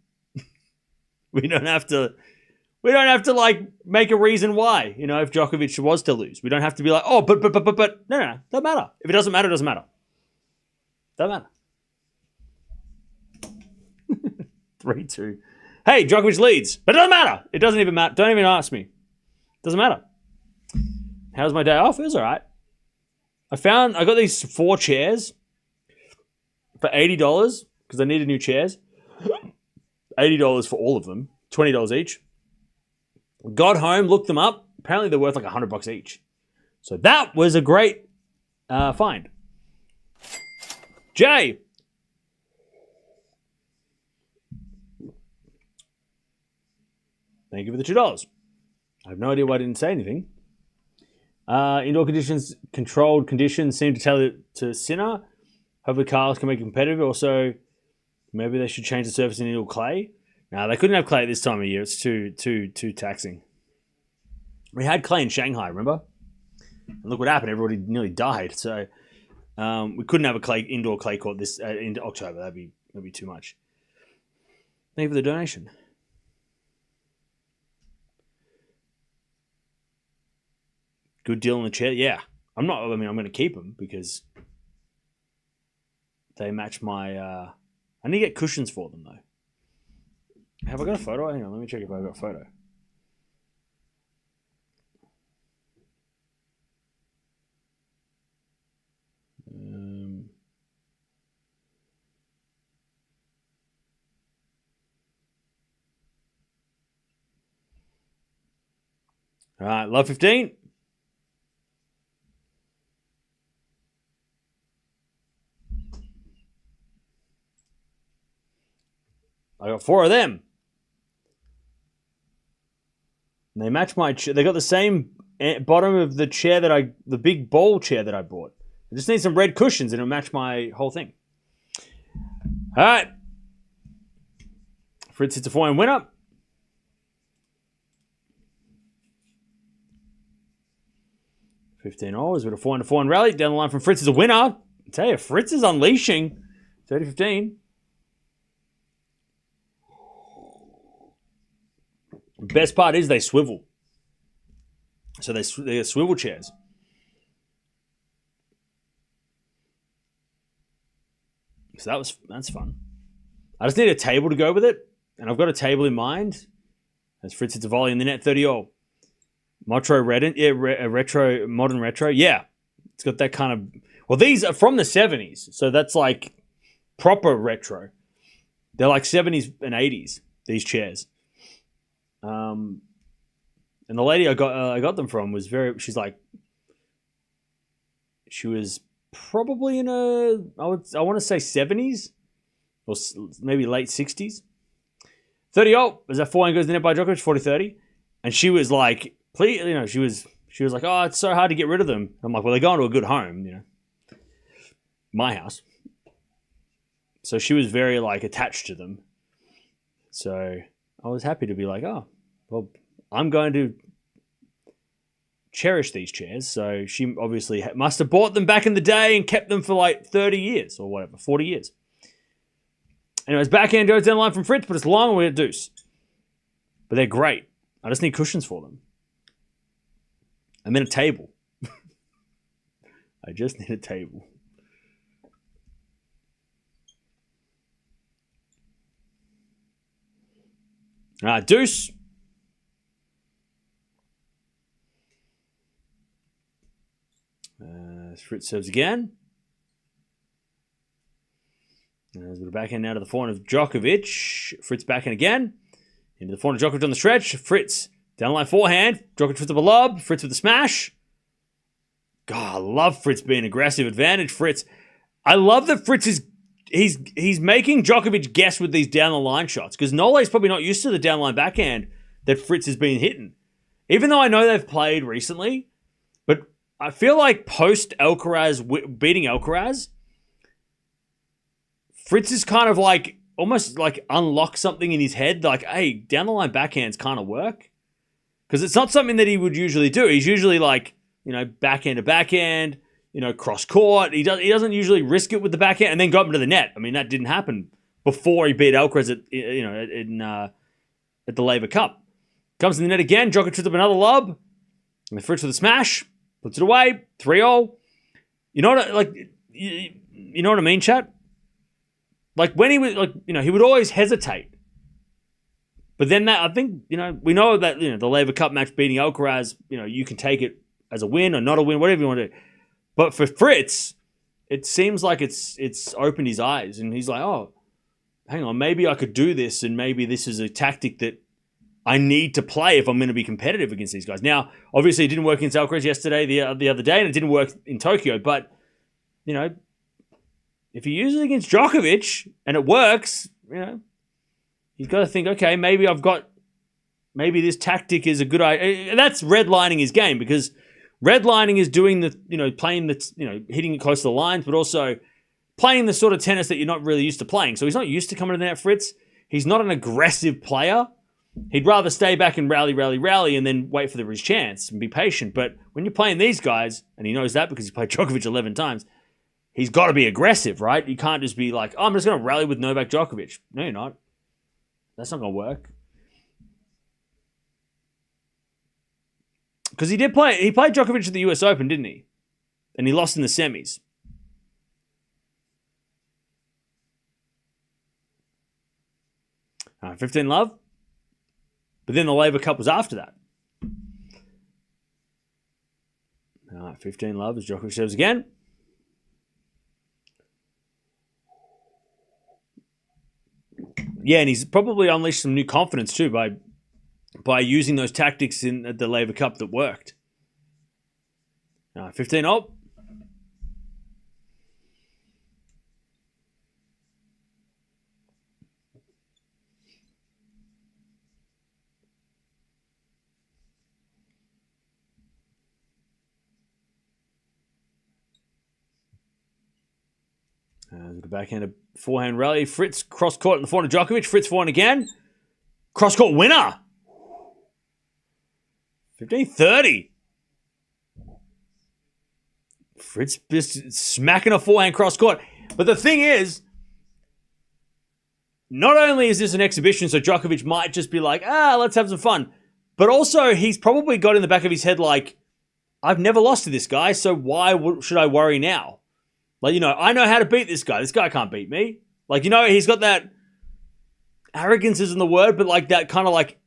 We don't have to like make a reason why, you know, if Djokovic was to lose. We don't have to be like, oh, but. No. Doesn't matter. If it doesn't matter, it doesn't matter. Doesn't matter. 3-2. Hey, Djokovic leads. But it doesn't matter. It doesn't even matter. Don't even ask me. Doesn't matter. How's my day off? It was all right. I got these 4 chairs for $80 because I needed new chairs. $80 for all of them. $20 each. Got home, looked them up. Apparently they're worth like $100 each. So that was a great find. Jay. Thank you for the $2. I have no idea why I didn't say anything. Indoor conditions, controlled conditions seem to tell it to Sinner. Hopefully Carlos can make it competitive. Also, maybe they should change the surface in indoor clay. No, they couldn't have clay at this time of year. It's too taxing. We had clay in Shanghai, remember? And look what happened. Everybody nearly died. So we couldn't have a indoor clay court this in October. That'd be too much. Thank you for the donation. Good deal on the chair. Yeah, I'm going to keep them because they match my. I need to get cushions for them though. Have I got a photo? Hang on, let me check if I've got a photo. All right, love 15. I got 4 of them. And they match my chair. They got the same bottom of the chair the big ball chair that I bought. I just need some red cushions and it'll match my whole thing. All right. Fritz hits a forehand winner. $15 with a 4-4 rally. Down the line from Fritz is a winner. I tell you, Fritz is unleashing. 30-15. Best part is they swivel. So they're swivel chairs. So that's fun. I just need a table to go with it, and I've got a table in mind. As Fritz hits a volley in the net, 30-all. Modern retro. Yeah, it's got that kind of. Well, these are from the 70s, so that's like proper retro. They're like 70s and 80s. These chairs. And the lady I got them from was she's like. She was probably in I want to say 70s or maybe late 60s. 30-0 as that forehand goes in the net by Djokovic, 40-30, and she was like, please, she was like, oh, it's so hard to get rid of them. I'm like, well, they're going to a good home, my house. So she was very like attached to them. So I was happy to be like, oh, well, I'm going to cherish these chairs. So she obviously must have bought them back in the day and kept them for like 30 years or whatever, 40 years. Anyways, backhand goes down the line from Fritz, but it's long and we're at deuce. But they're great. I just need cushions for them. And then a table. I just need a table. All right, deuce. Fritz serves again. There's a bit of backhand now to the forehand of Djokovic. Fritz backhand again. Into the forehand of Djokovic on the stretch. Fritz down the line forehand. Djokovic with the lob. Fritz with the smash. God, I love Fritz being aggressive. Advantage Fritz. I love that Fritz is he's making Djokovic guess with these down the line shots because Nole's probably not used to the down the line backhand that Fritz has been hitting. Even though I know they've played recently, but I feel like post Alcaraz beating Alcaraz, Fritz is kind of like almost like unlock something in his head. Like, hey, down the line backhands kind of work. Because it's not something that he would usually do. He's usually like, backhand to backhand, cross court. He doesn't usually risk it with the backhand and then go up into the net. I mean, that didn't happen before he beat Alcaraz at the Laver Cup. Comes in the net again. Djokovic with another lob. And Fritz with a smash. Puts it away. 3-0. You know what I mean, chat? Like when he was he would always hesitate. But then I think, we know that, the Laver Cup match beating Alcaraz, you can take it as a win or not a win, whatever you want to do. But for Fritz, it seems like it's opened his eyes and he's like, oh, hang on, maybe I could do this and maybe this is a tactic that I need to play if I'm going to be competitive against these guys. Now, obviously, it didn't work against Alcaraz yesterday, the other day, and it didn't work in Tokyo. But, if you use it against Djokovic and it works, you've got to think, okay, maybe this tactic is a good idea. And that's redlining his game because redlining is doing playing hitting it close to the lines, but also playing the sort of tennis that you're not really used to playing. So he's not used to coming to the net, Fritz. He's not an aggressive player. He'd rather stay back and rally, and then wait for his chance and be patient. But when you're playing these guys, and he knows that because he's played Djokovic 11 times, he's got to be aggressive, right? You can't just be like, oh, I'm just going to rally with Novak Djokovic. No, you're not. That's not going to work. Because he played Djokovic at the US Open, didn't he? And he lost in the semis. 15 love. But then the Laver Cup was after that. 15 love as Djokovic serves again. Yeah, and he's probably unleashed some new confidence too by using those tactics in the Laver Cup that worked. 15-0. The backhand forehand rally. Fritz cross court in the forehand of Djokovic. Fritz forehand again. Cross court winner. 15-30. Fritz just smacking a forehand cross court. But the thing is, not only is this an exhibition, so Djokovic might just be like, let's have some fun. But also, he's probably got in the back of his head like, I've never lost to this guy, so why should I worry now? Like, I know how to beat this guy. This guy can't beat me. Like, he's got that arrogance isn't the word, but like that kind of like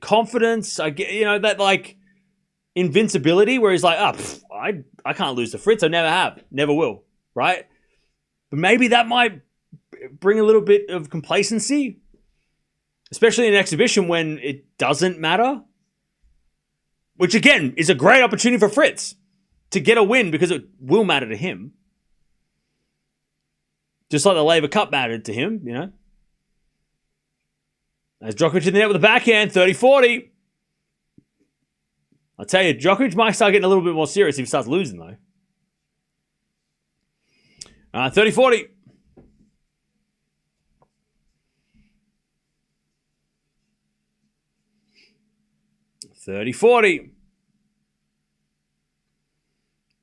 confidence. I get, that like invincibility where he's like, I can't lose to Fritz. I never have. Never will. Right? But maybe that might bring a little bit of complacency, especially in an exhibition when it doesn't matter. Which, again, is a great opportunity for Fritz to get a win because it will matter to him. Just like the Laver Cup mattered to him, As Djokovic in the net with the backhand, 30-40. I'll tell you, Djokovic might start getting a little bit more serious if he starts losing, though. 30-40.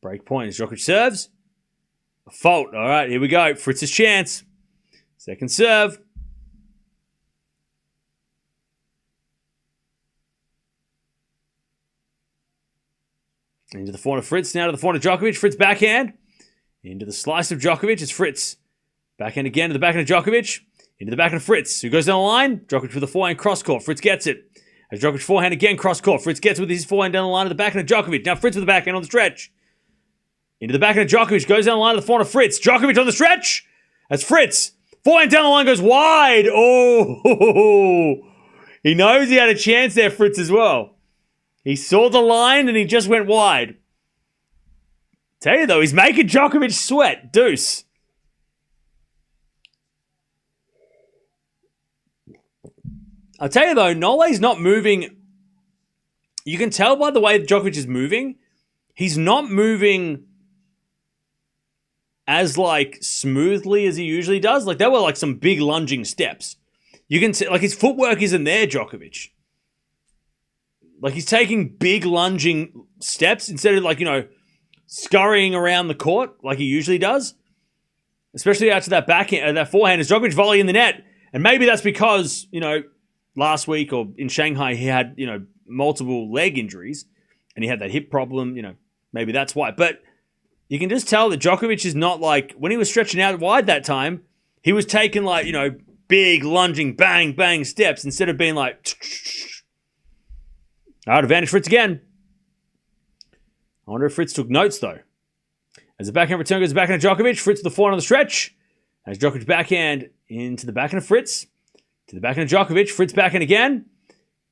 Break point as Djokovic serves. A fault. All right, here we go. Fritz's chance. Second serve. Into the forehand of Fritz. Now to the forehand of Djokovic. Fritz backhand. Into the slice of Djokovic. It's Fritz. Backhand again to the backhand of Djokovic. Into the backhand of Fritz, who goes down the line. Djokovic with the forehand cross court. Fritz gets it. As Djokovic forehand again, cross court. Fritz gets with his forehand down the line of the backhand of Djokovic. Now Fritz with the backhand on the stretch. Into the backhand of Djokovic. Goes down the line of the forehand of Fritz. Djokovic on the stretch. As Fritz. Forehand down the line goes wide. Oh, he knows he had a chance there, Fritz, as well. He saw the line and he just went wide. Tell you though, he's making Djokovic sweat. Deuce. I'll tell you though, Nole's not moving. You can tell by the way Djokovic is moving. He's not moving as like smoothly as he usually does. Like there were like some big lunging steps. You can see like his footwork isn't there, Djokovic. Like he's taking big lunging steps instead of like, scurrying around the court like he usually does. Especially out to that backhand, that forehand is Djokovic volley in the net. And maybe that's because, last week or in Shanghai, he had, multiple leg injuries and he had that hip problem, maybe that's why. But you can just tell that Djokovic is not like, when he was stretching out wide that time, he was taking like, big lunging bang, bang steps instead of being like, all right, advantage Fritz again. I wonder if Fritz took notes though. As the backhand return goes backhand of Djokovic, Fritz to the forehand on the stretch. As Djokovic backhand into the backhand of Fritz. To the backhand of Djokovic. Fritz backhand again.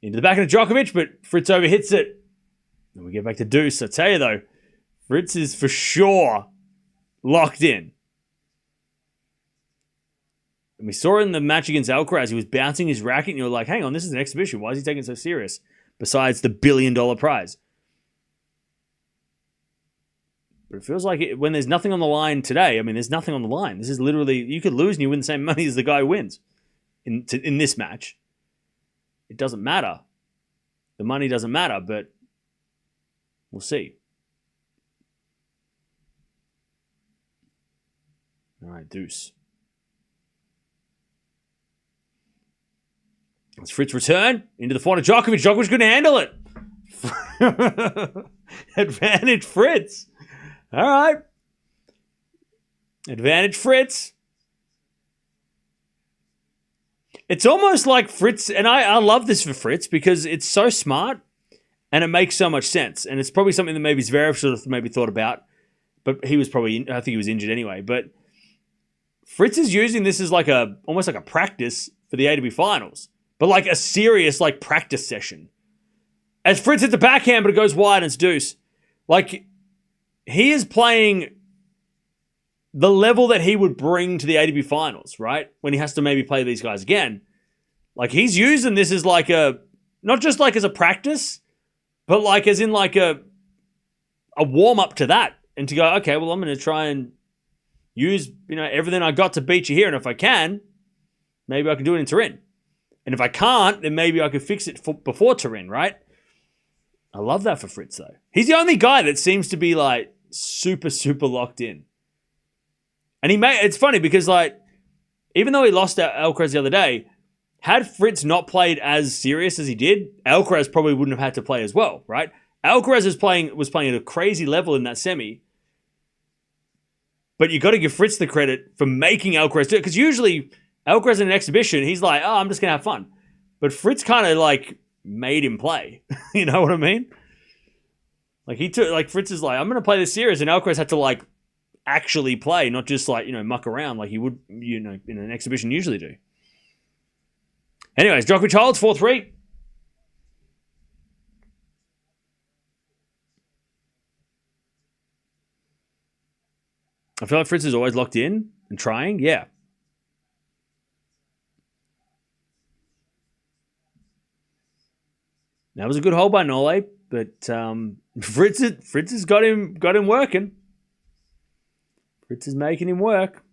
Into the backhand of Djokovic, but Fritz overhits it. And we get back to deuce. I tell you though, Fritz is for sure locked in. And we saw in the match against Alcaraz, he was bouncing his racket and you were like, hang on, this is an exhibition. Why is he taking it so serious? Besides the $1 billion prize. But it feels like when there's nothing on the line today, there's nothing on the line. This is literally, you could lose and you win the same money as the guy who wins in this match. It doesn't matter. The money doesn't matter, but we'll see. All right, deuce. It's Fritz return into the forehand of Djokovic. Djokovic couldn't handle it. Advantage Fritz. All right. Advantage Fritz. It's almost like Fritz, and I love this for Fritz because it's so smart and it makes so much sense. And it's probably something that maybe Zverev should have maybe thought about, but he was probably, I think he was injured anyway. But Fritz is using this as like almost like a practice for the ATP finals, but like a serious like practice session. As Fritz hits the backhand, but it goes wide and it's deuce. Like, he is playing the level that he would bring to the ATP finals, right? When he has to maybe play these guys again. Like, he's using this as like not just like as a practice, but like as in like a warm-up to that. And to go, okay, well, I'm going to try and use, everything I got to beat you here. And if I can, maybe I can do it in Turin. And if I can't, then maybe I could fix it before Turin, right? I love that for Fritz, though. He's the only guy that seems to be, like, super, super locked in. And it's funny because, like, even though he lost to Alcaraz the other day, had Fritz not played as serious as he did, Alcaraz probably wouldn't have had to play as well, right? Alcaraz was playing at a crazy level in that semi. But you got to give Fritz the credit for making Alcaraz do it. Because usually Alcaraz in an exhibition, he's like, oh, I'm just going to have fun. But Fritz kind of like made him play. You know what I mean? Like Fritz is like, I'm going to play this series. And Alcaraz had to like actually play, not just like, muck around like he would, in an exhibition usually do. Anyways, Djokovic holds 4-3. I feel like Fritz is always locked in and trying. Yeah. That was a good hold by Nole, but Fritz has got him working. Fritz is making him work.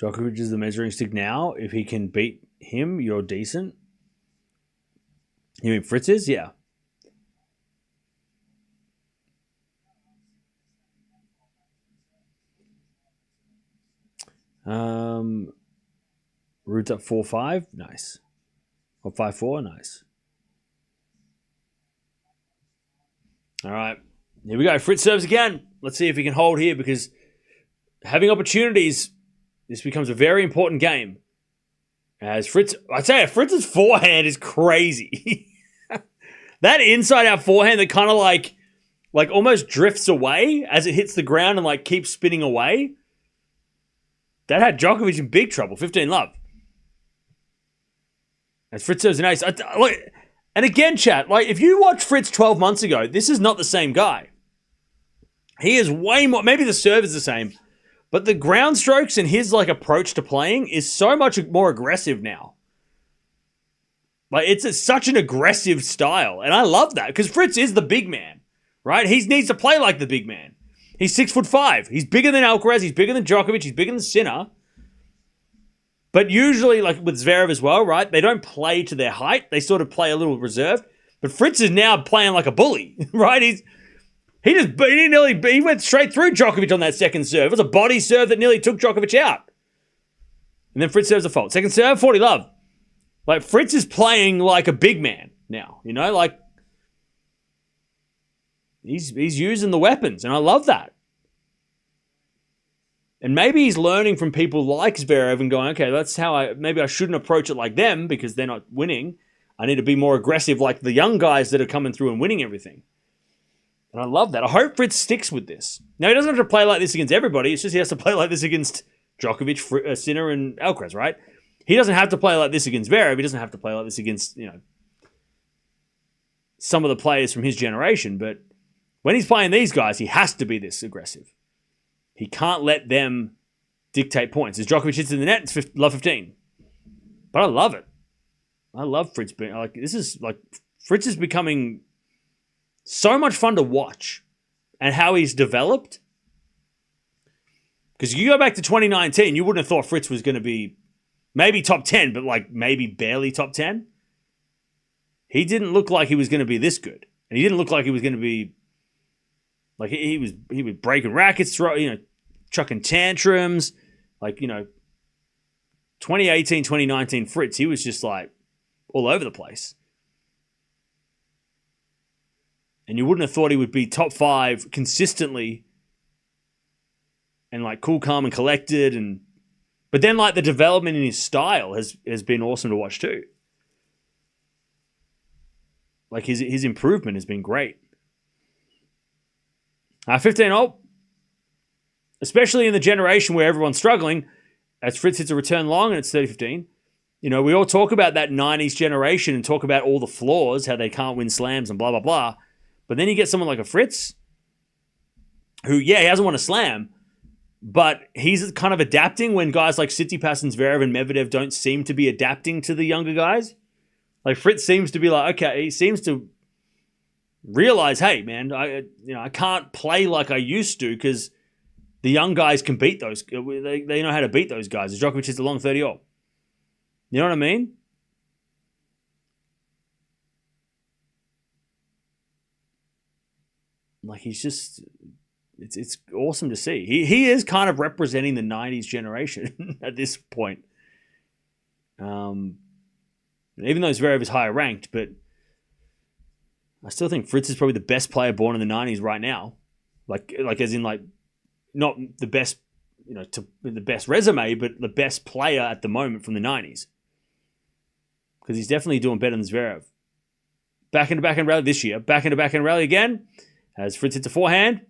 Djokovic is the measuring stick now. If he can beat him, you're decent. You mean Fritz is? Yeah. Root's up 4-5. Nice. Or 5-4. Nice. All right. Here we go. Fritz serves again. Let's see if he can hold here because having opportunities, this becomes a very important game. As Fritz, I tell you, Fritz's forehand is crazy. That inside out forehand that kind of like almost drifts away as it hits the ground and like keeps spinning away. That had Djokovic in big trouble. 15-love. As Fritz serves an ace. And again, chat, like if you watch Fritz 12 months ago, this is not the same guy. He is way more, maybe the serve is the same, but the ground strokes and his like approach to playing is so much more aggressive now. Like it's such an aggressive style, and I love that because Fritz is the big man, right? He needs to play like the big man. He's 6'5". He's bigger than Alcaraz. He's bigger than Djokovic. He's bigger than Sinner. But usually, like with Zverev as well, right? They don't play to their height. They sort of play a little reserved. But Fritz is now playing like a bully, right? He went straight through Djokovic on that second serve. It was a body serve that nearly took Djokovic out. And then Fritz serves a fault. Second serve, 40-love. Like Fritz is playing like a big man now, like he's using the weapons, and I love that. And maybe he's learning from people like Zverev and going, okay, that's how maybe I shouldn't approach it like them because they're not winning. I need to be more aggressive like the young guys that are coming through and winning everything. And I love that. I hope Fritz sticks with this. Now, he doesn't have to play like this against everybody. It's just he has to play like this against Djokovic, Sinner, and Alcaraz, right? He doesn't have to play like this against Zverev. He doesn't have to play like this against, some of the players from his generation. But when he's playing these guys, he has to be this aggressive. He can't let them dictate points. As Djokovic hits in the net, it's love 15. But I love it. I love Fritz. Fritz is becoming so much fun to watch and how he's developed. Because you go back to 2019, you wouldn't have thought Fritz was going to be maybe top 10, but like maybe barely top 10. He didn't look like he was going to be this good. And he didn't look like he was going to be like he was breaking rackets, chucking tantrums. 2018, 2019 Fritz, he was just like all over the place. And you wouldn't have thought he would be top 5 consistently and like cool, calm, and collected. But then like the development in his style has been awesome to watch too. Like his improvement has been great. 15-0. Especially in the generation where everyone's struggling, as Fritz hits a return long and it's 30-15. We all talk about that 90s generation and talk about all the flaws, how they can't win slams and blah, blah, blah. But then you get someone like a Fritz who, he hasn't won a slam, but he's kind of adapting when guys like Tsitsipas and Zverev and Medvedev don't seem to be adapting to the younger guys. Like Fritz seems to be like, okay, he seems to realize, hey, man, I can't play like I used to because the young guys can beat those. They know how to beat those guys. Djokovic hits a long 30-0. You know what I mean? Like he's just, it's awesome to see. He is kind of representing the '90s generation at this point. Even though Zverev is higher ranked, but I still think Fritz is probably the best player born in the '90s right now. Like as in like not the best, to the best resume, but the best player at the moment from the '90s. Because he's definitely doing better than Zverev. Back into backhand rally this year. Back into backhand rally again. As Fritz hits a forehand.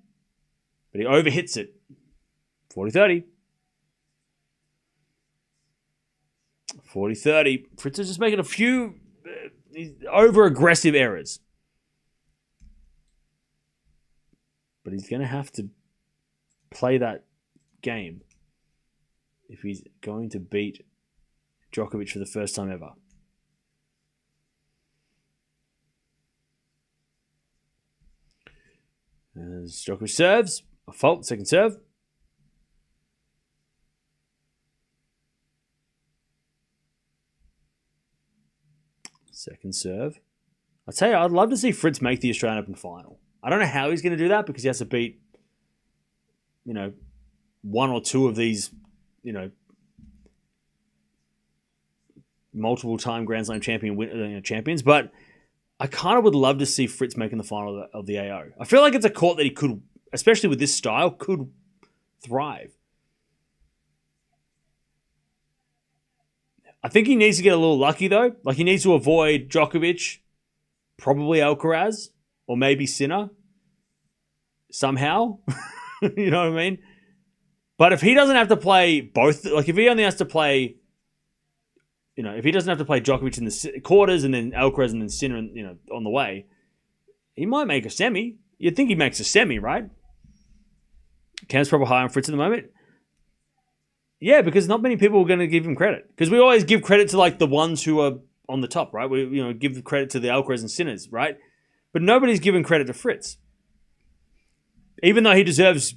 But he overhits it. 40-30. 40-30. Fritz is just making a few over-aggressive errors. But he's going to have to play that game if he's going to beat Djokovic for the first time ever. As Djokovic serves, a fault, second serve. Second serve. I'll tell you, I'd love to see Fritz make the Australian Open final. I don't know how he's going to do that because he has to beat, one or two of these, multiple time Grand Slam champions. But I kind of would love to see Fritz making the final of the AO. I feel like it's a court that he could, especially with this style, could thrive. I think he needs to get a little lucky, though. Like, he needs to avoid Djokovic, probably Alcaraz, or maybe Sinner, somehow. You know what I mean? But if he doesn't have to play both, like, if he only has to play, if he doesn't have to play Djokovic in the quarters and then Alcaraz and then Sinner, on the way, he might make a semi. You'd think he makes a semi, right? Cam's probably high on Fritz at the moment. Yeah, because not many people are going to give him credit. Because we always give credit to, like, the ones who are on the top, right? We, give credit to the Alcaraz and Sinners, right? But nobody's giving credit to Fritz. Even though he deserves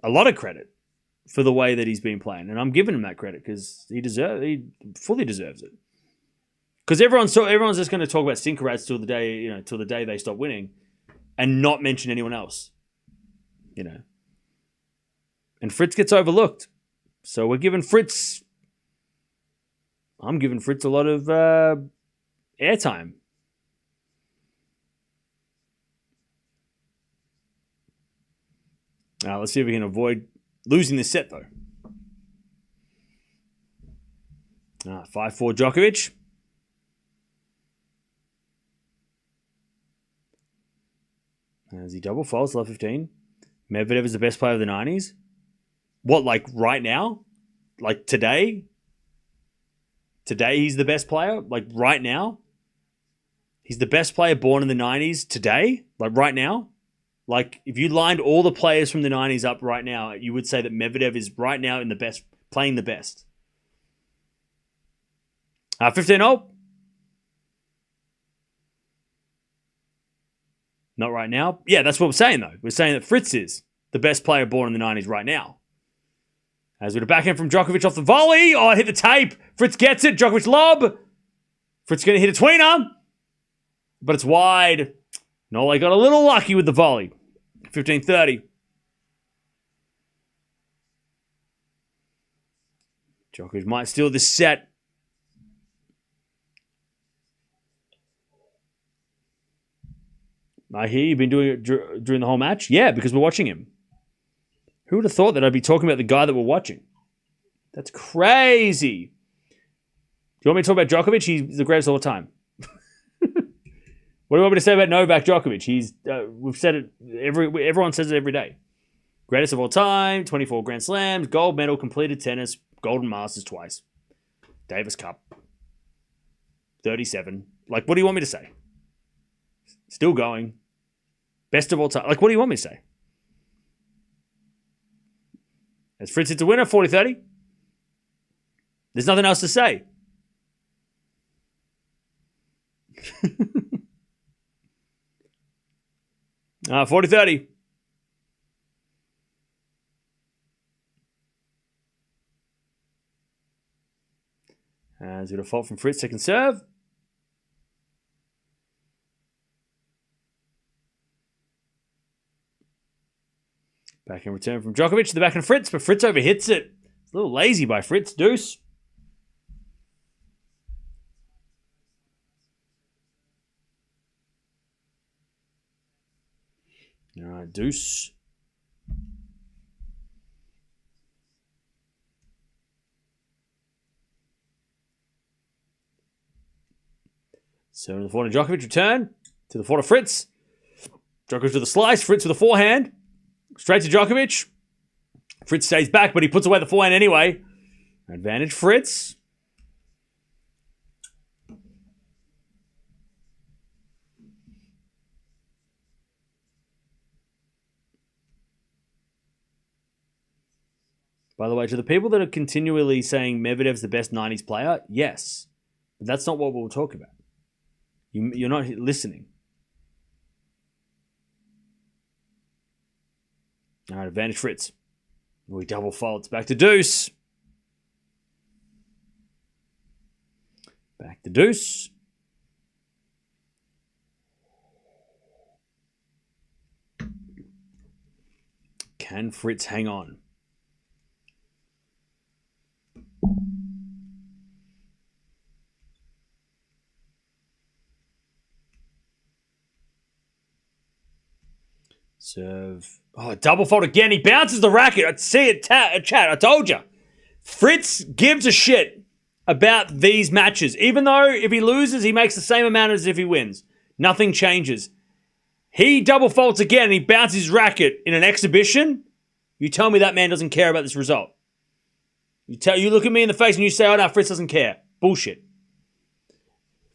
a lot of credit for the way that he's been playing. And I'm giving him that credit because he fully deserves it. Because everyone's just going to talk about Sinkeraz till the day they stop winning and not mention anyone else. And Fritz gets overlooked. So I'm giving Fritz a lot of airtime. Let's see if we can avoid losing this set, though. 5-4 Djokovic. As he double faults, love 15. Medvedev is the best player of the '90s. What, like right now? Like today? Today he's the best player? Like right now? He's the best player born in the '90s today? Like right now? Like if you lined all the players from the '90s up right now, you would say that Medvedev is right now in the best, playing the best. 15-0. Not right now. Yeah, that's what we're saying, though. We're saying that Fritz is the best player born in the '90s right now. As with a backhand from Djokovic off the volley. Oh, it hit the tape. Fritz gets it. Djokovic lob. Fritz going to hit a tweener. But it's wide. Nole got a little lucky with the volley. 15-30. Djokovic might steal this set. I hear you've been doing it during the whole match. Yeah, because we're watching him. Who would have thought that I'd be talking about the guy that we're watching? That's crazy. Do you want me to talk about Djokovic? He's the greatest of all time. What do you want me to say about Novak Djokovic? We've said it, everyone says it every day. Greatest of all time, 24 Grand Slams, gold medal, completed tennis, Golden Masters twice. Davis Cup. 37. Like, what do you want me to say? Still going. Best of all time. Like, what do you want me to say? As Fritz hits a winner, 40-30. There's nothing else to say. 40-30. As we got a fault from Fritz, second serve. Back in return from Djokovic to the backhand of Fritz, but Fritz overhits it. It's a little lazy by Fritz. Deuce. All right, deuce. So to the forehand, Djokovic return to the forehand, Fritz. Djokovic with a slice, Fritz with a forehand. Straight to Djokovic. Fritz stays back, but he puts away the forehand anyway. Advantage Fritz. By the way, to the people that are continually saying Medvedev's the best 90s player, yes. But that's not what we'll talk about. You're not listening. All right, advantage Fritz. We double faults. Back to deuce. Back to deuce. Can Fritz hang on? Serve. Oh, double fault again. He bounces the racket. I see it, chat. I told you. Fritz gives a shit about these matches. Even though if he loses, he makes the same amount as if he wins. Nothing changes. He double faults again and he bounces his racket in an exhibition. You tell me that man doesn't care about this result. You look at me in the face and you say, oh no, Fritz doesn't care. Bullshit.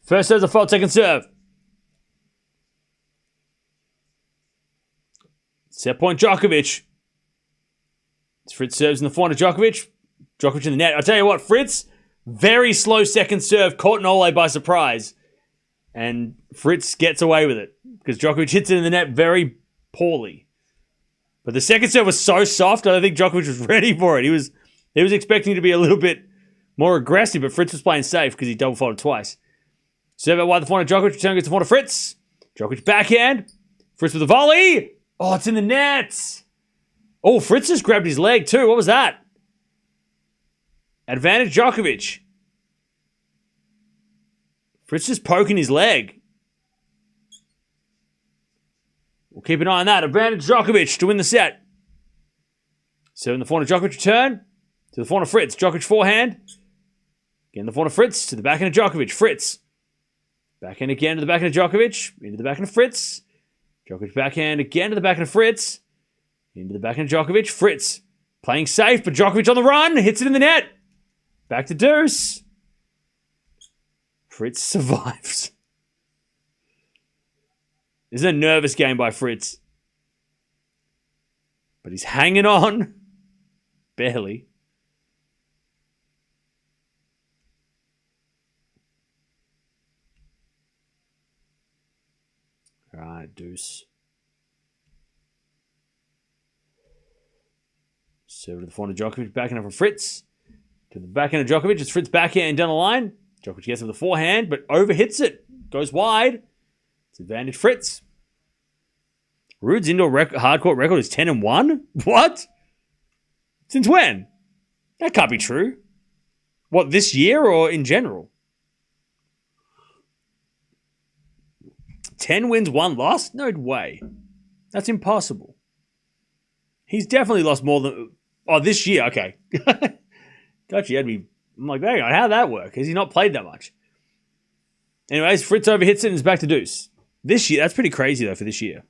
First serve's a fault, second serve. Set point Djokovic. Fritz serves in the forehand of Djokovic. Djokovic in the net. I'll tell you what, Fritz, very slow second serve, caught Nole by surprise. And Fritz gets away with it because Djokovic hits it in the net very poorly. But the second serve was so soft, I don't think Djokovic was ready for it. He was expecting to be a little bit more aggressive, but Fritz was playing safe because he double faulted twice. Serve out wide the forehand of Djokovic, return gets the forehand of Fritz. Djokovic backhand. Fritz with a volley. Oh, it's in the nets. Oh, Fritz just grabbed his leg too. What was that? Advantage Djokovic. Fritz just poking his leg. We'll keep an eye on that. Advantage Djokovic to win the set. So in the forehand of Djokovic return. To the forehand of Fritz. Djokovic forehand. Again, the forehand of Fritz. To the backhand of Djokovic. Fritz. Backhand again to the backhand of Djokovic. Into the backhand of Fritz. Djokovic backhand again to the backhand of Fritz. Into the backhand of Djokovic. Fritz playing safe, but Djokovic on the run. Hits it in the net. Back to deuce. Fritz survives. This is a nervous game by Fritz. But he's hanging on. Barely. All right, deuce. Serve to the forehand of Djokovic. Backhand from Fritz. To the backhand of Djokovic. It's Fritz backhand down the line. Djokovic gets him with the forehand, but overhits it. Goes wide. It's advantage Fritz. Rude's indoor hardcourt record is 10-1? What? Since when? That can't be true. What, this year or in general? 10 wins, 1 loss? No way. That's impossible. He's definitely lost more than... Oh, this year. Okay. God, you had me... I'm like, hang on, how'd that work? Has he not played that much? Anyways, Fritz overhits it and is back to deuce. This year, that's pretty crazy, though, for this year.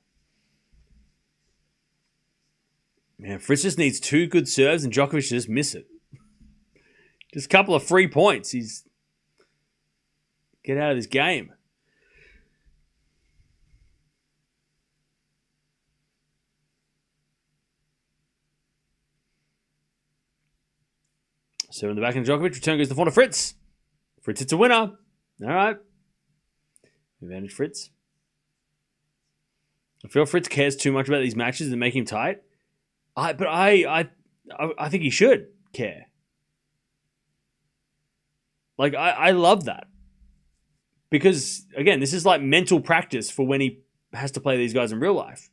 Man, Fritz just needs 2 good serves and Djokovic just miss it. Just a couple of free points. He's... Get out of this game. So in the back end, Djokovic. Return goes to the forehand of Fritz. Fritz hits a winner. All right. Advantage Fritz. I feel Fritz cares too much about these matches and make him tight. But I think he should care. Like, I love that. Because, again, this is like mental practice for when he has to play these guys in real life.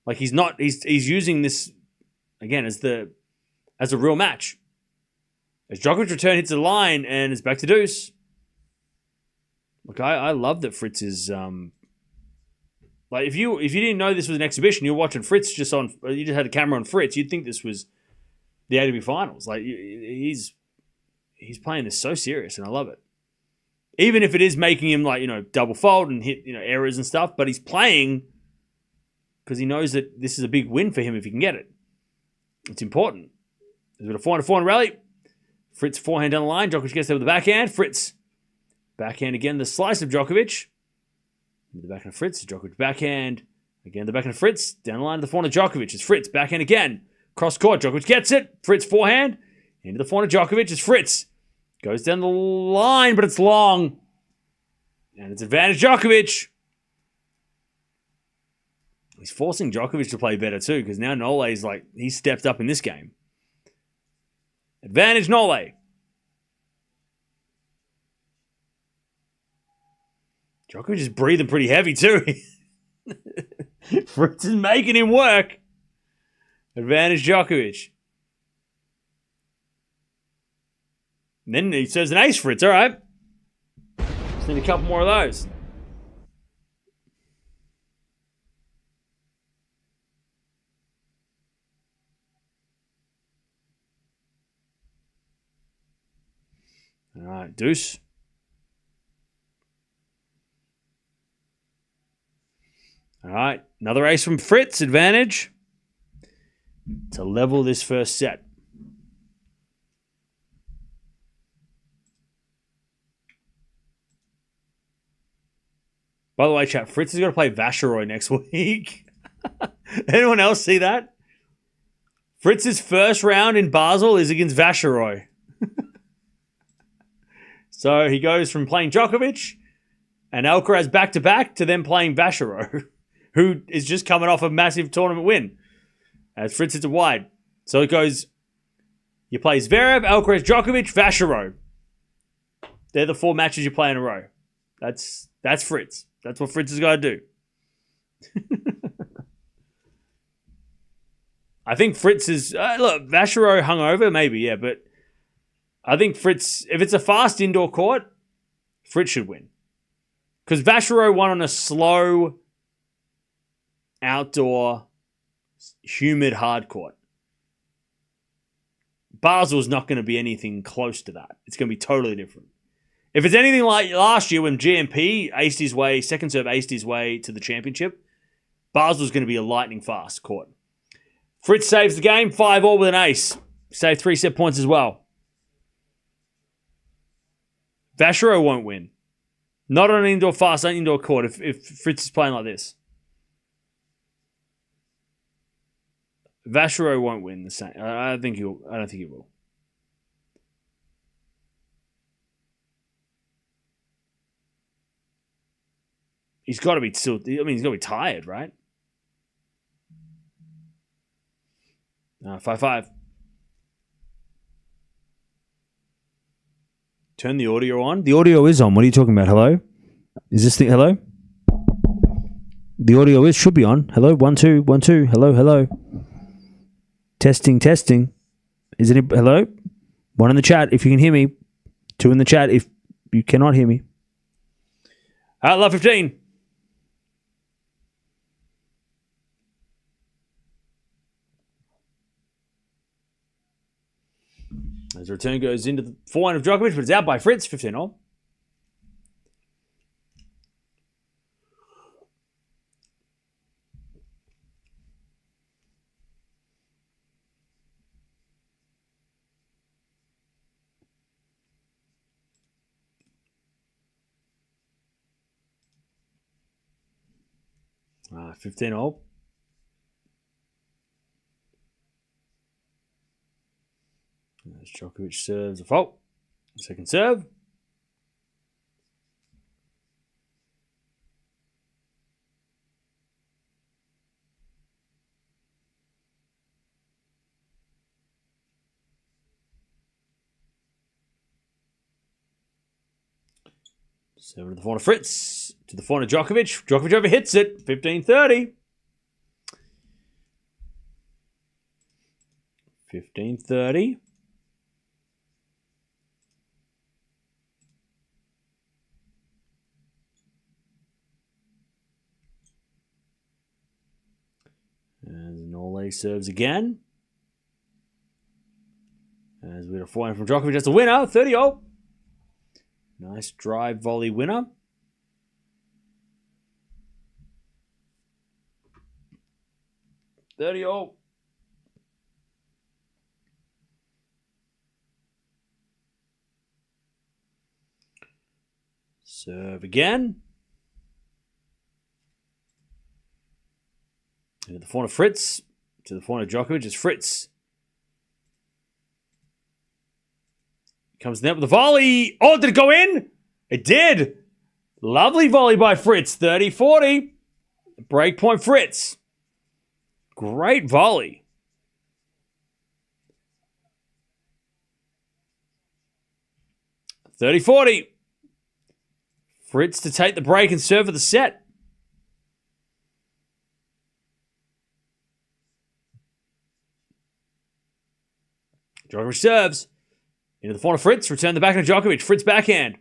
Like he's not. He's using this again as a real match. As Djokovic return hits the line and it's back to deuce. Look, I love that Fritz is like if you didn't know this was an exhibition, you're watching Fritz you just had a camera on Fritz, you'd think this was the ATP finals. Like he's playing this so serious, and I love it. Even if it is making him double fault and hit errors and stuff, but he's playing because he knows that this is a big win for him if he can get it. It's important. There's a bit of forehand rally. Fritz forehand down the line. Djokovic gets there with the backhand. Fritz backhand again. The slice of Djokovic. The backhand of Fritz. Djokovic backhand. Again, the backhand of Fritz. Down the line to the forehand of Djokovic. It's Fritz. Backhand again. Cross court. Djokovic gets it. Fritz forehand. Into the forehand of Djokovic. It's Fritz. Goes down the line, but it's long. And it's advantage Djokovic. He's forcing Djokovic to play better too, because now Nole's he's stepped up in this game. Advantage Nole. Djokovic is breathing pretty heavy too. Fritz is making him work. Advantage Djokovic. And then he serves an ace, Fritz. All right. Just need a couple more of those. All right, deuce. All right, another ace from Fritz, advantage to level this first set. By the way, chat, Fritz is going to play Vacheroy next week. Anyone else see that? Fritz's first round in Basel is against Vacheroy. So he goes from playing Djokovic and Alcaraz back-to-back to then playing Vacheroy, who is just coming off a massive tournament win. As Fritz hits it wide. So it goes, you play Zverev, Alcaraz, Djokovic, Vacheroy. They're the 4 matches you play in a row. That's Fritz. That's what Fritz has got to do. I think Fritz is... look, Vacheroy hungover, maybe, yeah, but I think Fritz... If it's a fast indoor court, Fritz should win. Because Vacheroy won on a slow, outdoor, humid hard court. Basel's not going to be anything close to that. It's going to be totally different. If it's anything like last year when GMP aced his way, second serve aced his way to the championship, Basel's going to be a lightning fast court. Fritz saves the game, 5-all with an ace. Saved 3 set points as well. Vacheroy won't win. Not on an fast indoor court if Fritz is playing like this. Vacheroy won't win the same. I don't think he will. He's got to be still. I mean, he's got to be tired, right? 5-5. Turn the audio on. The audio is on. What are you talking about? Hello? Is this thing? Hello? The audio should be on. Hello? 1 2 1 2. Hello. Testing. Is it? Hello? 1 in the chat if you can hear me. 2 in the chat if you cannot hear me. Love 15. As the return goes into the forehand of Djokovic, but it's out by Fritz, 15-all. Ah, 15-all. As Djokovic serves a fault. Second serve. Serve to the forehand of Fritz. To the forehand of Djokovic. Djokovic overhits it. 15-30. 15-30. As Nole serves again. As we have a forehand from Djokovic. That's the winner. 30-0. Nice drive volley winner. .30. Serve again. To the forehand of Fritz. To the forehand of Djokovic. It's Fritz. Comes net with the volley. Oh, did it go in? It did. Lovely volley by Fritz. 30-40. Breakpoint Fritz. Great volley. .30-40. Fritz to take the break and serve for the set. Djokovic serves. Into the forehand of Fritz. Return the backhand of Djokovic. Fritz backhand.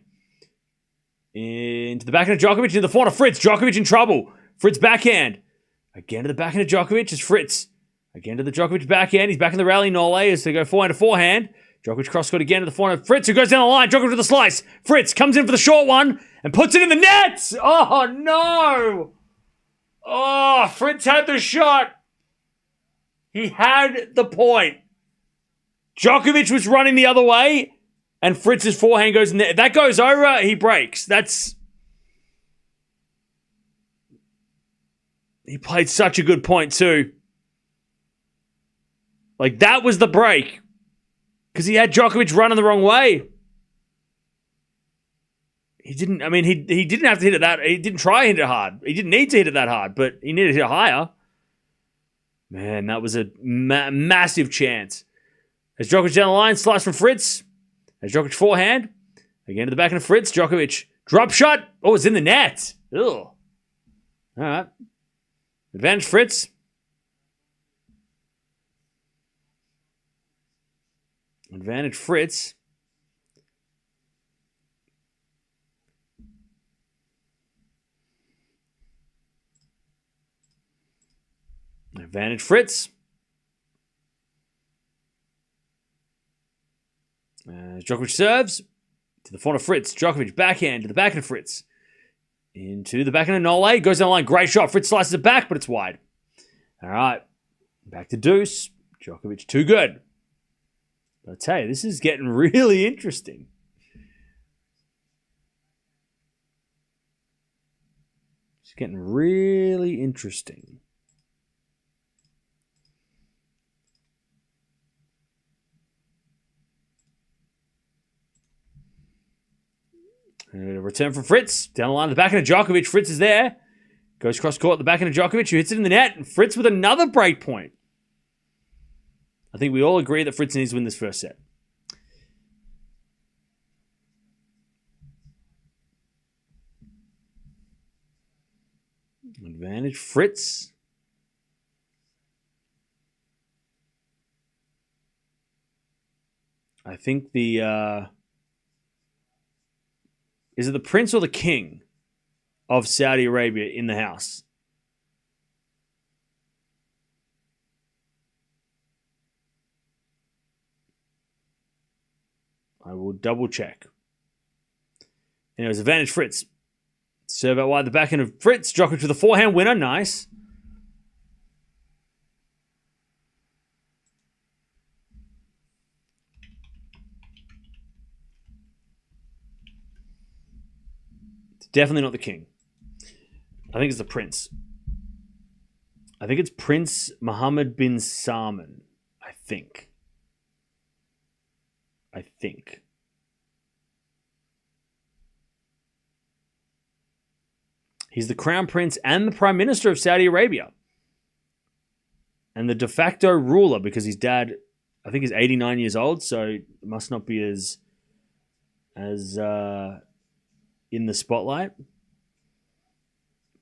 Into the backhand of Djokovic. Into the forehand of Fritz. Djokovic in trouble. Fritz backhand. Again to the backhand of Djokovic is Fritz. Again to the Djokovic backhand. He's back in the rally. Nole as they go forehand to forehand. Djokovic cross-court again to the forehand of Fritz, who goes down the line. Djokovic with the slice. Fritz comes in for the short one and puts it in the net. Oh, no. Oh, Fritz had the shot. He had the point. Djokovic was running the other way, and Fritz's forehand goes in there. That goes over, he breaks. He played such a good point, too. Like, that was the break. Because he had Djokovic running the wrong way. He didn't have to hit it that. He didn't try to hit it hard. He didn't need to hit it that hard, but he needed to hit it higher. Man, that was a massive chance. As Djokovic down the line, slice from Fritz. As Djokovic forehand. Again to the backhand of Fritz. Djokovic. Drop shot. Oh, it's in the net. Ugh. All right. Advantage Fritz. Advantage Fritz. Advantage Fritz. Djokovic serves to the forehand of Fritz. Djokovic backhand to the backhand of Fritz. Into the backhand of Nole. Goes down the line. Great shot. Fritz slices it back, but it's wide. All right. Back to deuce. Djokovic too good. But I tell you, this is getting really interesting. It's getting really interesting. Return from Fritz. Down the line, the backhand of Djokovic. Fritz is there. Goes cross court, the backhand of Djokovic, who hits it in the net. And Fritz with another break point. I think we all agree that Fritz needs to win this first set. Advantage Fritz. I think the... Is it the prince or the king of Saudi Arabia in the house? I will double check. Anyways, advantage Fritz. Serve out wide the backhand of Fritz. Djokovic with the forehand winner. Nice. Definitely not the king. I think it's the prince. I think it's Prince Mohammed bin Salman. I think. He's the crown prince and the prime minister of Saudi Arabia. And the de facto ruler, because his dad, I think, is 89 years old, so it must not be as in the spotlight.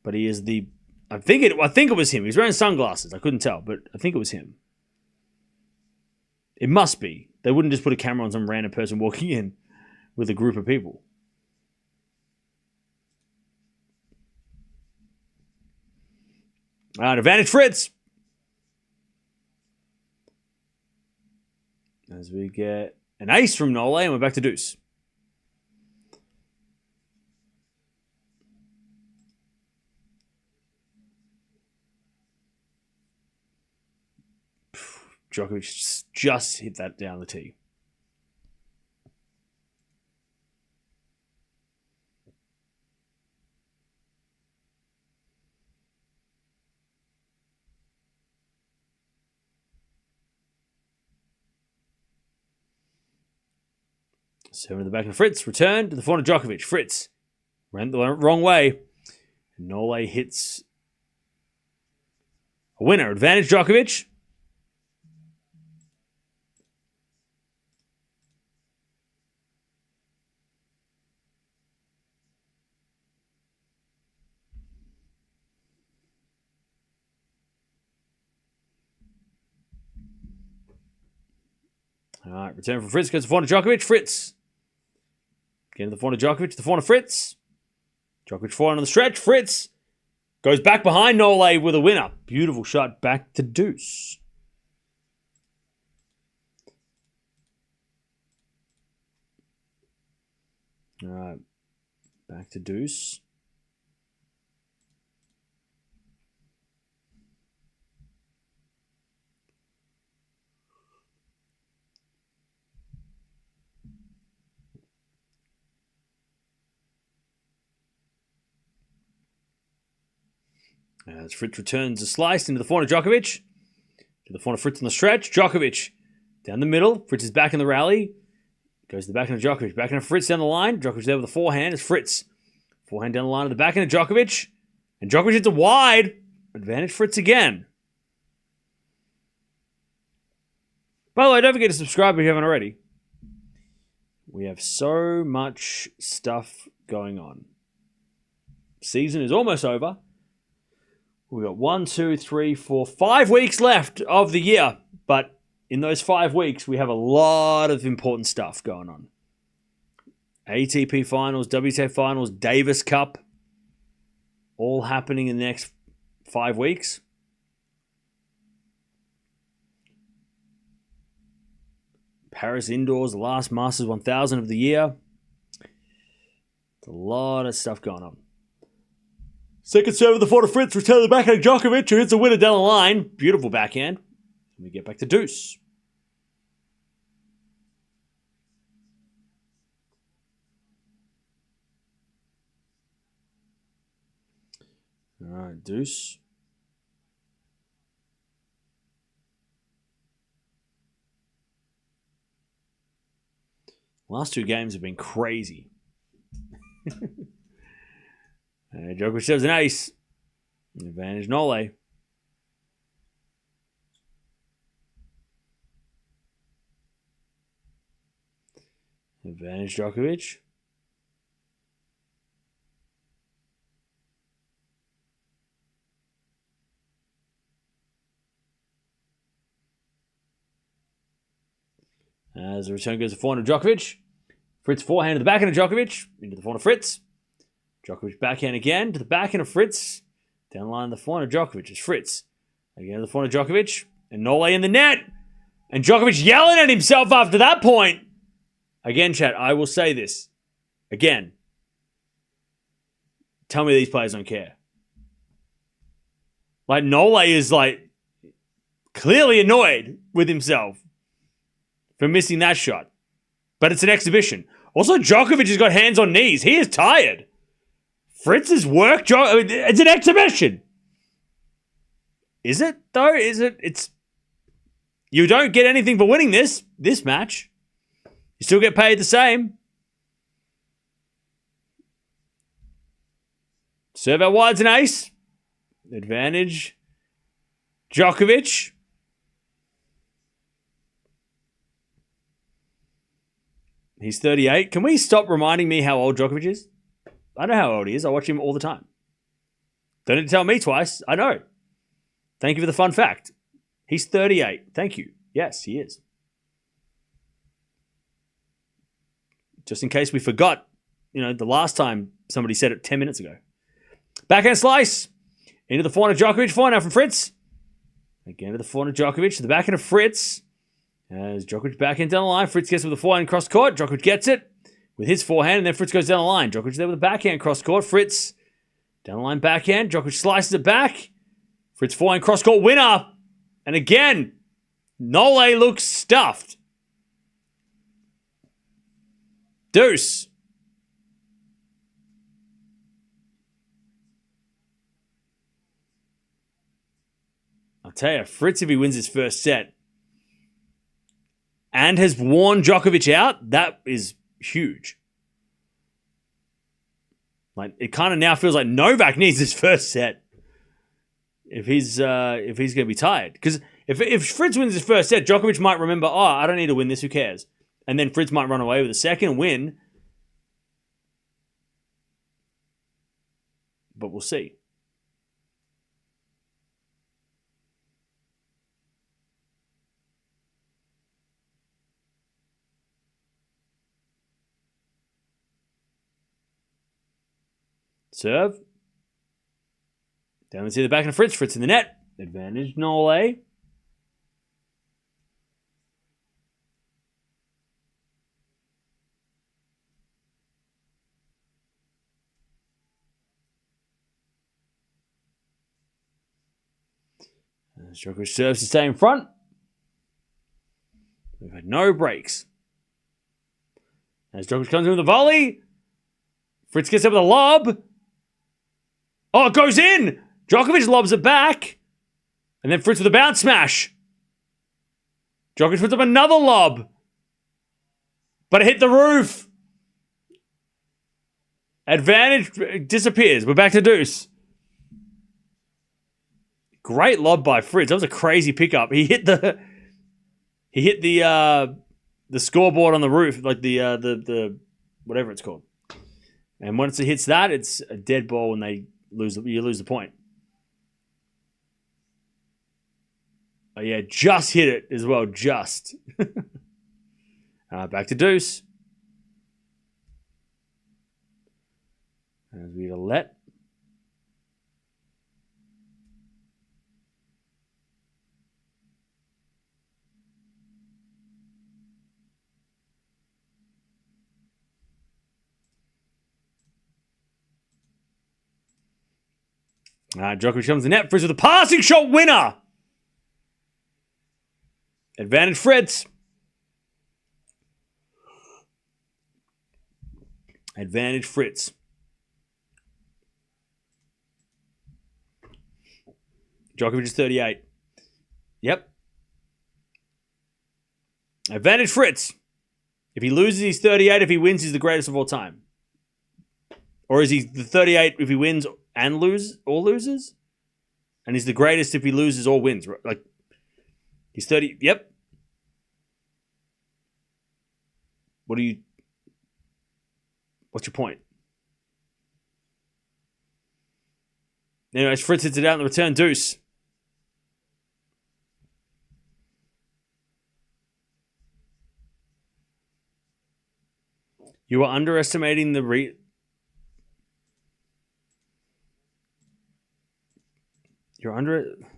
But he is the... I think it was him. He was wearing sunglasses. I couldn't tell, but I think it was him. It must be. They wouldn't just put a camera on some random person walking in with a group of people. All right, advantage Fritz. As we get an ace from Nole, and we're back to deuce. Djokovic just hit that down the tee. Seven to the back of Fritz. Return to the front of Djokovic. Fritz ran the wrong way. Nole hits a winner. Advantage Djokovic. All right, return from Fritz. Goes to the front of Djokovic. Fritz. Again to the front of Djokovic. The front of Fritz. Djokovic forehand on the stretch. Fritz goes back behind Nole with a winner. Beautiful shot back to deuce. All right, back to deuce. As Fritz returns a slice into the forehand of Djokovic. To the forehand of Fritz on the stretch. Djokovic down the middle. Fritz is back in the rally. Goes to the backhand of Djokovic. Backhand of Fritz down the line. Djokovic there with the forehand. It's Fritz. Forehand down the line of the backhand of Djokovic. And Djokovic hits a wide. Advantage Fritz again. By the way, don't forget to subscribe if you haven't already. We have so much stuff going on. Season is almost over. We've got 1, 2, 3, 4, 5 weeks left of the year. But in those 5 weeks, we have a lot of important stuff going on. ATP Finals, WTA Finals, Davis Cup. All happening in the next 5 weeks. Paris Indoors, the last Masters 1000 of the year. It's a lot of stuff going on. Second serve of the forehand of Fritz. Return to the backhand of Djokovic, who hits the winner down the line. Beautiful backhand. And we get back to deuce. All right, deuce. Last 2 games have been crazy. Djokovic serves an ace. Advantage Nole. Advantage Djokovic. As the return goes to forehand of Djokovic. Fritz forehand to the backhand of Djokovic. Into the forehand of Fritz. Djokovic backhand again to the backhand of Fritz. Down the line of the forehand of Djokovic is Fritz. Again to the forehand of Djokovic. And Nole in the net. And Djokovic yelling at himself after that point. Again, chat, I will say this. Again. Tell me these players don't care. Like, Nole is, like, clearly annoyed with himself for missing that shot. But it's an exhibition. Also, Djokovic has got hands on knees. He is tired. Fritz's work, it's an exhibition. Is it, though? Is it? It's... You don't get anything for winning this match. You still get paid the same. Serve out wide's an ace. Advantage. Djokovic. He's 38. Can we stop reminding me how old Djokovic is? I know how old he is. I watch him all the time. Don't need to tell me twice. I know. Thank you for the fun fact. He's 38. Thank you. Yes, he is. just in case we forgot, the last time somebody said it 10 minutes ago. Backhand slice. Into the forehand of Djokovic. Forehand now from Fritz. Again to the forehand of Djokovic. To the backhand of Fritz. As Djokovic backhand down the line. Fritz gets with the forehand cross court. Djokovic gets it with his forehand. And then Fritz goes down the line. Djokovic there with the backhand cross court. Fritz down the line backhand. Djokovic slices it back. Fritz forehand cross court winner. And again, Nole looks stuffed. Deuce. I'll tell you, Fritz, if he wins his first set and has worn Djokovic out, that is huge. Like, it kind of now feels like Novak needs his first set if he's going to be tired. Because if Fritz wins his first set, Djokovic might remember, I don't need to win this, who cares? And then Fritz might run away with a second win. But we'll see. Serve. Down to see the back of Fritz. Fritz in the net. Advantage, Nole. As Djokovic serves to stay in front. We've had no breaks. As Djokovic comes in with a volley. Fritz gets up with a lob. Oh, it goes in. Djokovic lobs it back. And then Fritz with a bounce smash. Djokovic puts up another lob. But it hit the roof. Advantage disappears. We're back to deuce. Great lob by Fritz. That was a crazy pickup. He hit the scoreboard on the roof, like the whatever it's called. And once it hits that, it's a dead ball and you lose the point. Oh yeah, just hit it as well, just. Back to deuce. As we let. Djokovic comes to the net. Fritz with a passing shot winner. Advantage Fritz. Advantage Fritz. Djokovic is 38. Yep. Advantage Fritz. If he loses, he's 38. If he wins, he's the greatest of all time. Or is he the 38 if he wins and loses? And he's the greatest if he loses or wins. Like, he's 30. Yep. What's your point? Anyways, Fritz hits it out in the return deuce. You are underestimating the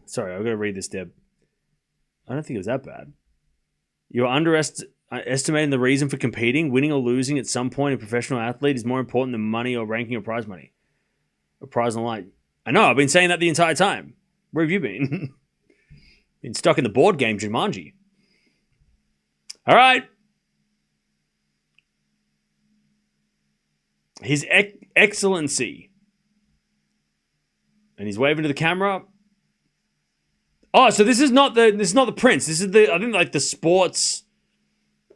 Sorry, I've got to read this, Deb. I don't think it was that bad. You're underestimating the reason for competing. Winning or losing at some point in a professional athlete is more important than money or ranking or prize money. Or prize on the line. I know, I've been saying that the entire time. Where have you been? Been stuck in the board game, Jumanji. All right. His Excellency. And he's waving to the camera. Oh, so this is not the prince. This is the sports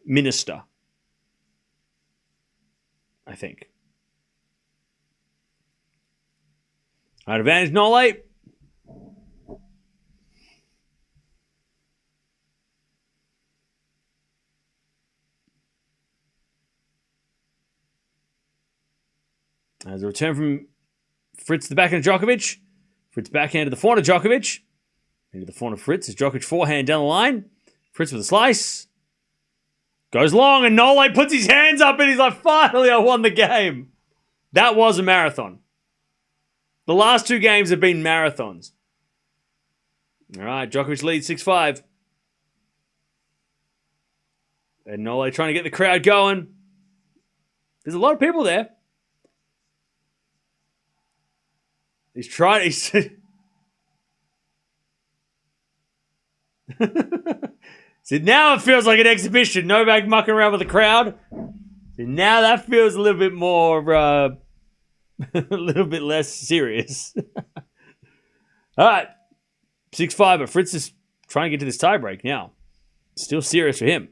minister. I think. All right, advantage Nole. As a return from Fritz to the backhand of Djokovic. Fritz backhand to the forehand of Djokovic. Into the forehand of Fritz. As Djokovic forehand down the line. Fritz with a slice. Goes long, and Nole puts his hands up, and he's like, finally, I won the game. That was a marathon. The last 2 games have been marathons. All right, Djokovic leads 6-5. And Nole trying to get the crowd going. There's a lot of people there. He's trying. See, now it feels like an exhibition. Novak mucking around with the crowd. See, now that feels a little bit more, a little bit less serious. All right. 6-5, but Fritz is trying to get to this tiebreak now. Still serious for him.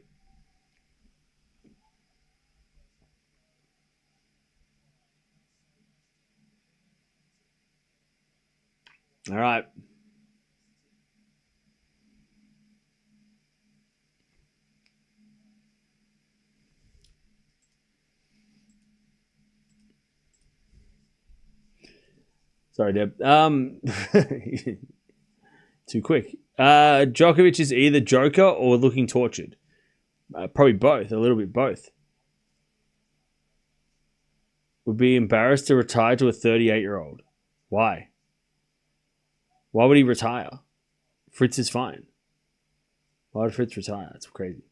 All right. Sorry, Deb. Too quick. Djokovic is either Joker or looking tortured. Probably both. A little bit both. Would be embarrassed to retire to a 38-year-old. Why? Why would he retire? Fritz is fine. Why would Fritz retire? That's crazy.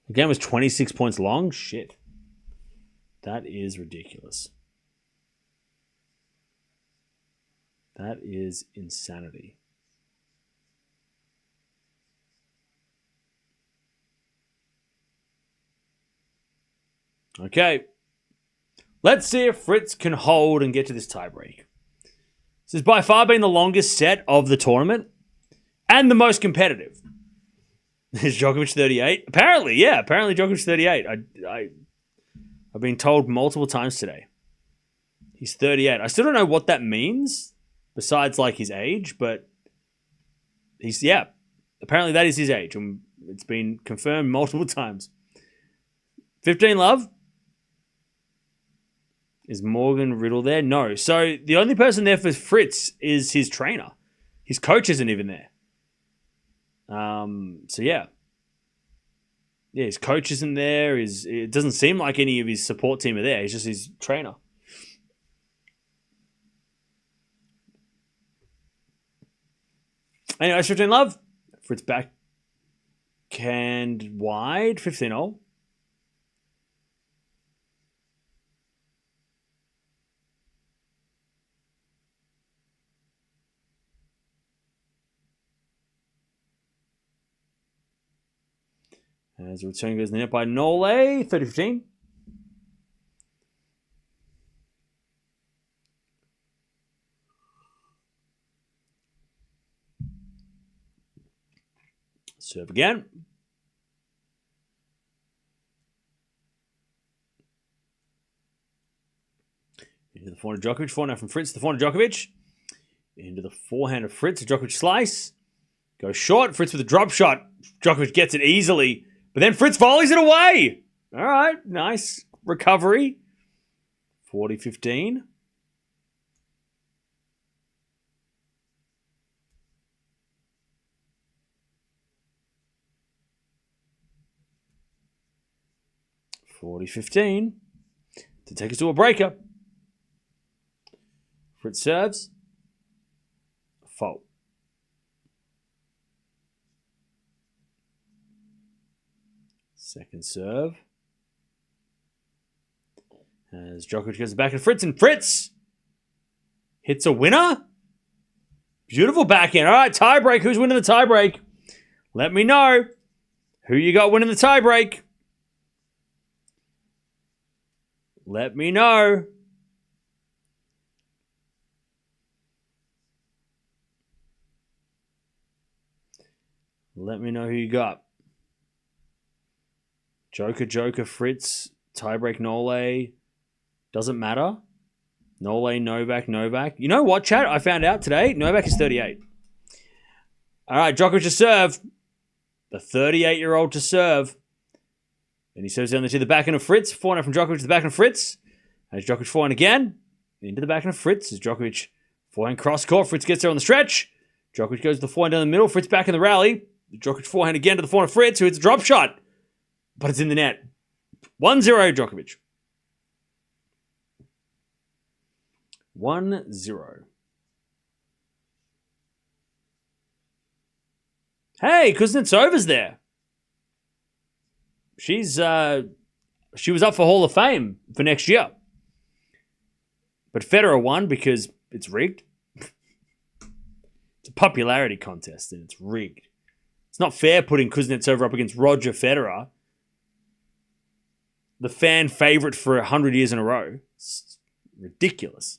The game was 26 points long? Shit. That is ridiculous. That is insanity. Okay. Let's see if Fritz can hold and get to this tiebreak. This has by far been the longest set of the tournament and the most competitive. Is Djokovic 38? Apparently, yeah. Apparently Djokovic 38. I've been told multiple times today. He's 38. I still don't know what that means besides like his age, but he's, yeah. Apparently that is his age. And it's been confirmed multiple times. 15 love. Is Morgan Riddle there? No. So the only person there for Fritz is his trainer. His coach isn't even there. So yeah. Yeah, his coach isn't there. It doesn't seem like any of his support team are there. He's just his trainer. Anyway, 15 love. Fritz backhand wide. 15-0. As the return goes in the net by Nole, 30-15. Serve again. Into the forehand of Djokovic. Forehand from Fritz. The forehand of Djokovic. Into the forehand of Fritz. Djokovic slice. Goes short. Fritz with a drop shot. Djokovic gets it easily. But then Fritz volleys it away. All right. Nice recovery. 40-15. To take us to a breaker. Fritz serves. Fault. Second serve. As Djokovic goes back to Fritz, and Fritz hits a winner. Beautiful backhand. All right, tiebreak. Who's winning the tiebreak? Let me know. Who you got winning the tiebreak? Let me know. Let me know who you got. Joker, Fritz, tiebreak, Nole. Doesn't matter. Nole, Novak. You know what, chat? I found out today. Novak is 38. All right, Djokovic to serve. The 38-year-old to serve. And he serves down to the backhand of Fritz. Forehand from Djokovic to the backhand of Fritz. And Djokovic forehand again. Into the backhand of Fritz as Djokovic forehand cross court. Fritz gets there on the stretch. Djokovic goes to the forehand down the middle. Fritz back in the rally. Djokovic forehand again to the forehand of Fritz, who hits a drop shot. But it's in the net. 1-0 Djokovic. 1-0. Hey, Kuznetsova's there. She was up for Hall of Fame for next year. But Federer won because it's rigged. It's a popularity contest and it's rigged. It's not fair putting Kuznetsova up against Roger Federer, the fan favorite for 100 years in a row. It's ridiculous.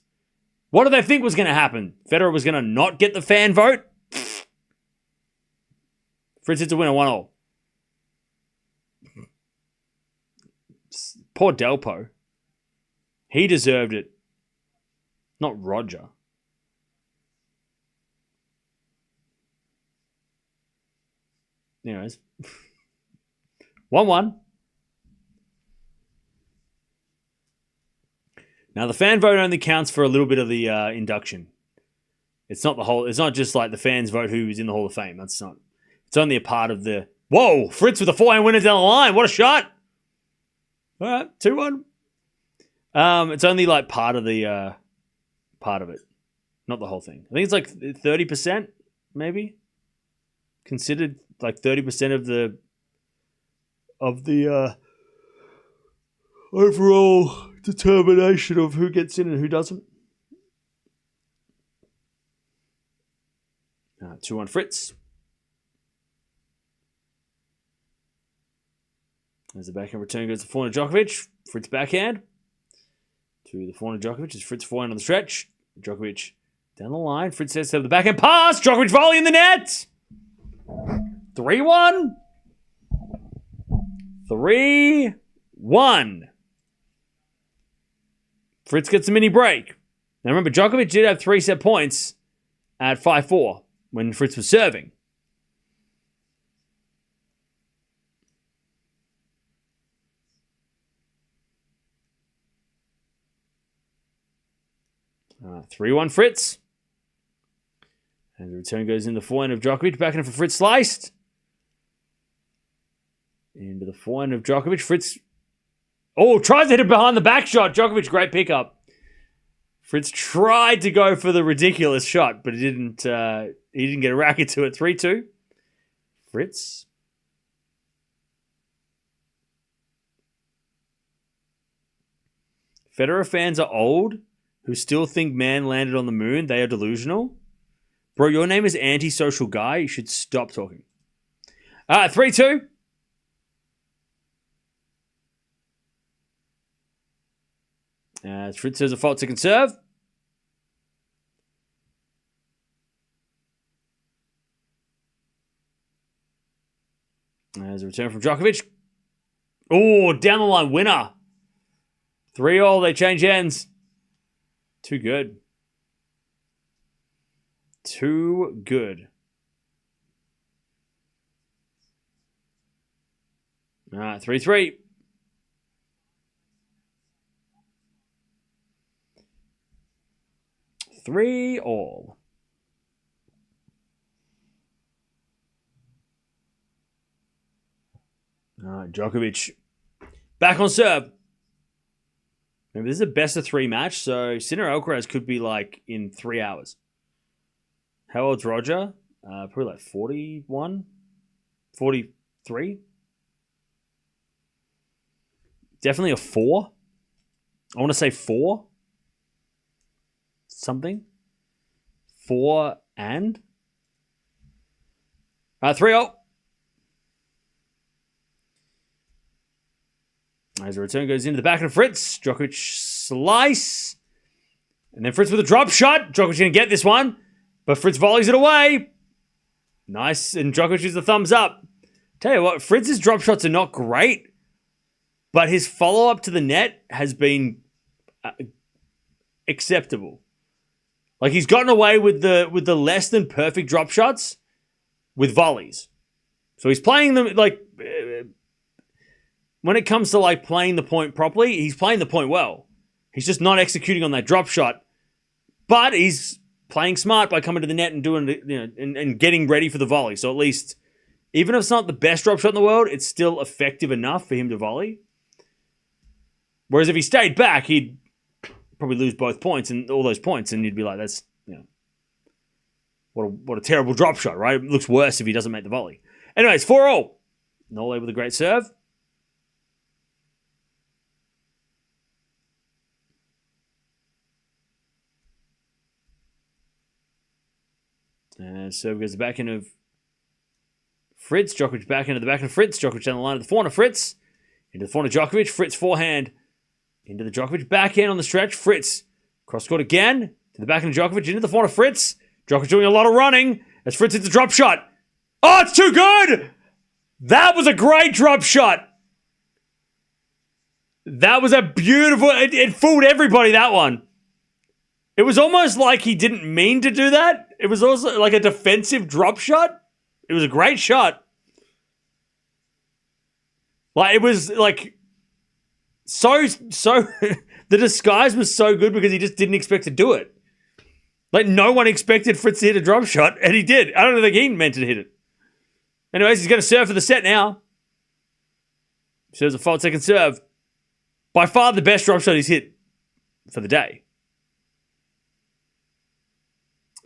What did they think was going to happen? Federer was going to not get the fan vote? Fritz hits a winner 1-0. Poor Delpo. He deserved it. Not Roger. Anyways. 1-1. Now the fan vote only counts for a little bit of the induction. It's not the whole. It's not just like the fans vote who is in the Hall of Fame. That's not. It's only a part of the. Whoa! Fritz with a forehand winner down the line. What a shot! All right, 2-1. It's only like part of the part of it, not the whole thing. I think it's like 30%, maybe. Considered like 30% of the overall determination of who gets in and who doesn't. 2-1 Fritz. As the backhand return goes to forehand of Djokovic. Fritz backhand. To the forehand of Djokovic as Fritz forehand on the stretch. Djokovic down the line. Fritz sets up the backhand pass. Djokovic volley in the net. 3-1. 3-1. Fritz gets a mini break. Now remember, Djokovic did have 3-set points at 5-4 when Fritz was serving. Uh, 3-1 Fritz. And the return goes in the forehand of Djokovic. Backhand for Fritz sliced. Into the forehand of Djokovic. Fritz. Oh, tries to hit it behind the back shot. Djokovic, great pickup. Fritz tried to go for the ridiculous shot, but he didn't get a racket to it. 3-2. Fritz. Federer fans are old who still think man landed on the moon. They are delusional. Bro, your name is antisocial guy. You should stop talking. 3-2. Fritz has a fault to conserve. There's a return from Djokovic. Oh, down the line winner. 3-all. They change ends. Too good. Too good. 3-3. Three all. Djokovic back on serve. Maybe this is a best of 3 match, so Sinner Alcaraz could be like in 3 hours. How old's Roger? Probably like 41, 43. Definitely a 4. I want to say 4. Something. 4 and 3-0. As the return goes into the back of Fritz. Djokovic slice. And then Fritz with a drop shot. Djokovic going to get this one. But Fritz volleys it away. Nice. And Djokovic gives the thumbs up. Tell you what, Fritz's drop shots are not great. But his follow-up to the net has been acceptable. Like he's gotten away with the less than perfect drop shots with volleys. So he's playing them like when it comes to like playing the point properly, he's playing the point well. He's just not executing on that drop shot. But he's playing smart by coming to the net and doing, and getting ready for the volley. So at least, even if it's not the best drop shot in the world, it's still effective enough for him to volley. Whereas if he stayed back, he'd probably lose both points and all those points, and you'd be like, that's, what a terrible drop shot, right? It looks worse if he doesn't make the volley. Anyways, 4-all. Nole with a great serve. And serve goes to the back end of Fritz. Djokovic back into the back end of Fritz. Djokovic down the line to the forehand of Fritz. Into the forehand of Djokovic. Fritz forehand. Into the Djokovic backhand on the stretch. Fritz cross court again. To the back end of Djokovic. Into the forehand of Fritz. Djokovic doing a lot of running as Fritz hits a drop shot. Oh, it's too good! That was a great drop shot. That was a beautiful... It fooled everybody, that one. It was almost like he didn't mean to do that. It was also like a defensive drop shot. It was a great shot. Like, it was like... So... The disguise was so good because he just didn't expect to do it. Like, no one expected Fritz to hit a drop shot, and he did. I don't think he meant to hit it. Anyways, he's going to serve for the set now. Serves a 5-second serve. By far the best drop shot he's hit for the day.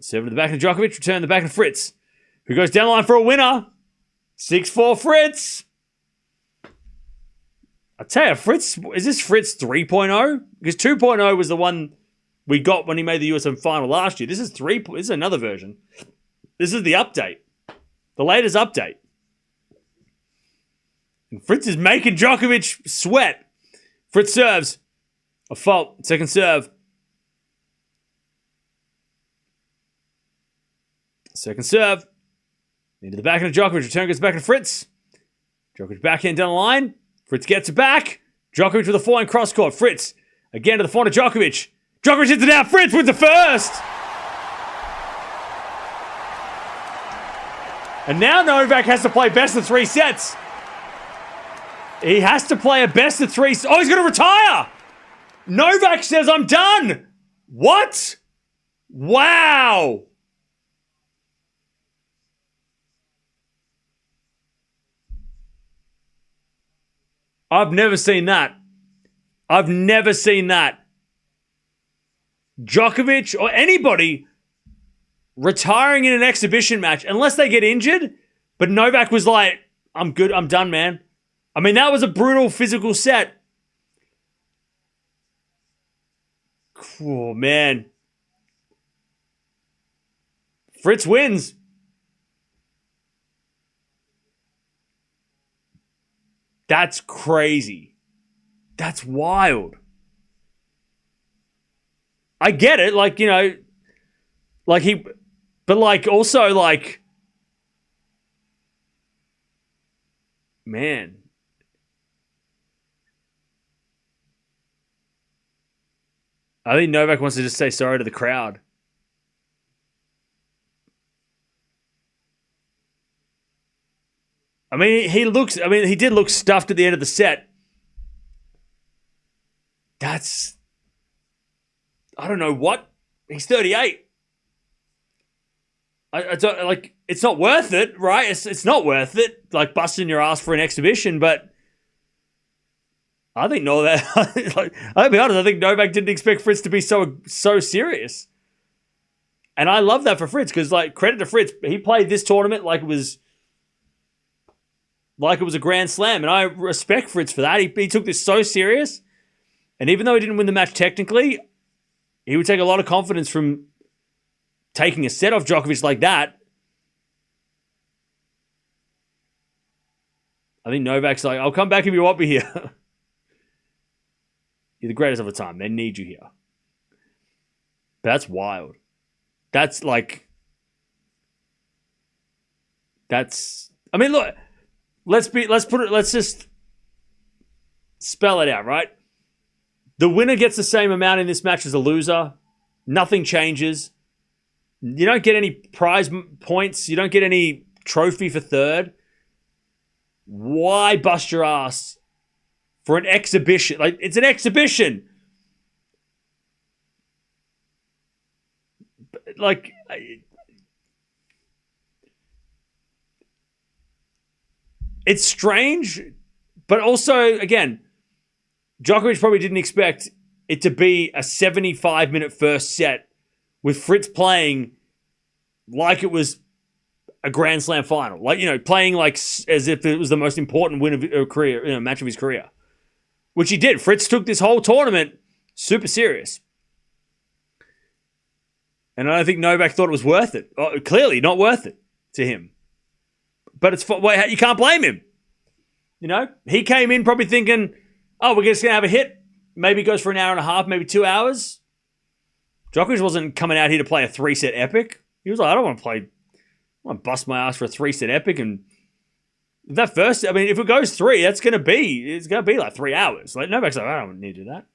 Serve to the back of Djokovic, return to the back of Fritz, who goes down the line for a winner. 6-4 Fritz. I tell you, Fritz, is this Fritz 3.0? Because 2.0 was the one we got when he made the USM final last year. This is this is another version. This is the update. The latest update. And Fritz is making Djokovic sweat. Fritz serves. A fault. Second serve. Second serve. Into the backhand of Djokovic. Return goes back to Fritz. Djokovic backhand down the line. Fritz gets it back. Djokovic with a forehand cross court. Fritz again to the forehand of Djokovic. Djokovic hits it out. Fritz wins the first. And now Novak has to play best of 3 sets. He has to play a best of 3. Oh, he's going to retire. Novak says, I'm done. What? Wow. I've never seen that. I've never seen that. Djokovic or anybody retiring in an exhibition match, unless they get injured. But Novak was like, I'm good. I'm done, man. I mean, that was a brutal physical set. Oh, man. Fritz wins. That's crazy. That's wild. I get it. Like, but like also like, man. I think Novak wants to just say sorry to the crowd. I mean, he did look stuffed at the end of the set. I don't know what. He's 38. I don't, like, it's not worth it, right? It's not worth it, like, busting your ass for an exhibition, but I think I'll be honest, I think Novak didn't expect Fritz to be so serious. And I love that for Fritz, because, like, credit to Fritz, he played this tournament like it was a grand slam, and I respect Fritz for that. He took this so serious, and even though he didn't win the match technically, he would take a lot of confidence from taking a set off Djokovic like that. I think Novak's like, I'll come back if you want me here. You're the greatest of the time. They need you here. But that's wild. That's like... I mean, look... Let's just spell it out, right? The winner gets the same amount in this match as the loser. Nothing changes. You don't get any prize points. You don't get any trophy for third. Why bust your ass for an exhibition? Like, it's an exhibition. like, it's strange, but also, again, Djokovic probably didn't expect it to be a 75-minute first set with Fritz playing like it was a Grand Slam final. Like, playing like as if it was the most important win of a career, match of his career. Which he did. Fritz took this whole tournament super serious. And I don't think Novak thought it was worth it. Clearly not worth it to him. But you can't blame him. He came in probably thinking, we're just going to have a hit. Maybe it goes for an hour and a half, maybe 2 hours. Djokovic wasn't coming out here to play a 3-set epic. He was like, I want to bust my ass for a 3-set epic. And that first, if it goes 3, it's going to be like 3 hours. Like, Novak's like, I don't need to do that.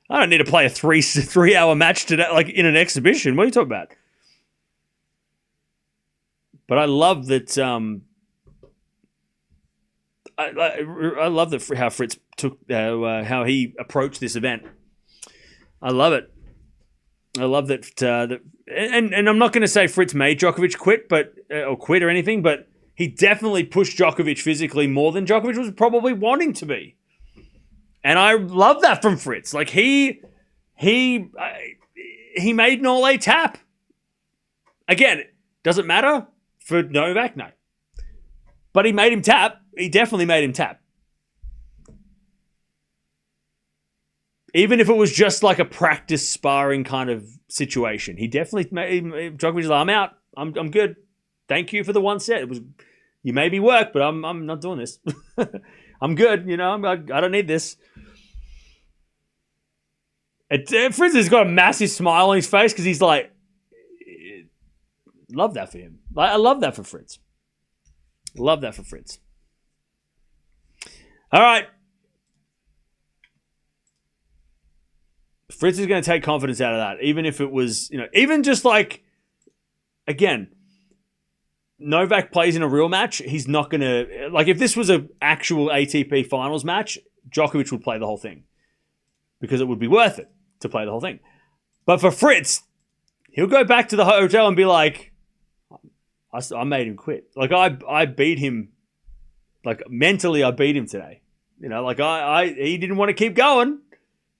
I don't need to play a 3-hour match today, like in an exhibition. What are you talking about? But I love that. I love that how Fritz took how he approached this event. I love it. I love that. And I'm not going to say Fritz made Djokovic quit, or quit or anything, but he definitely pushed Djokovic physically more than Djokovic was probably wanting to be. And I love that from Fritz. Like he made Nole tap. Again, does it matter for Novak? No. But he made him tap. He definitely made him tap. Even if it was just like a practice sparring kind of situation, he definitely made Djokovic was like, I'm out. I'm good. Thank you for the 1 set. You made me work, but I'm not doing this. I'm good. I don't need this. Fritz has got a massive smile on his face because he's like, love that for him. I love that for Fritz. Love that for Fritz. All right. Fritz is going to take confidence out of that, even if it was, even just like, again, Novak plays in a real match, he's not going to, like if this was an actual ATP finals match, Djokovic would play the whole thing because it would be worth it to play the whole thing. But for Fritz, he'll go back to the hotel and be like, I made him quit. Like I beat him, like mentally I beat him today. He didn't want to keep going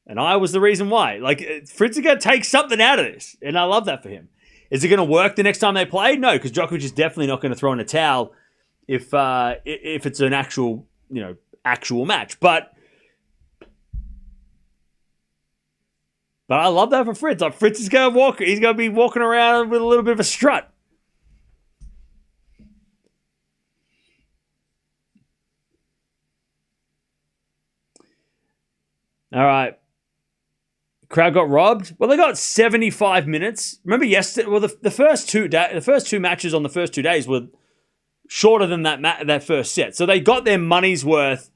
and I was the reason why. Like Fritz is going to take something out of this and I love that for him. Is it going to work the next time they play? No, because Djokovic is definitely not going to throw in a towel if it's an actual match. But I love that for Fritz. Like Fritz is going to walk. He's going to be walking around with a little bit of a strut. All right. Crowd got robbed. Well, they got 75 minutes. Remember yesterday? Well, the first two matches on the first 2 days were shorter than that first set. So they got their money's worth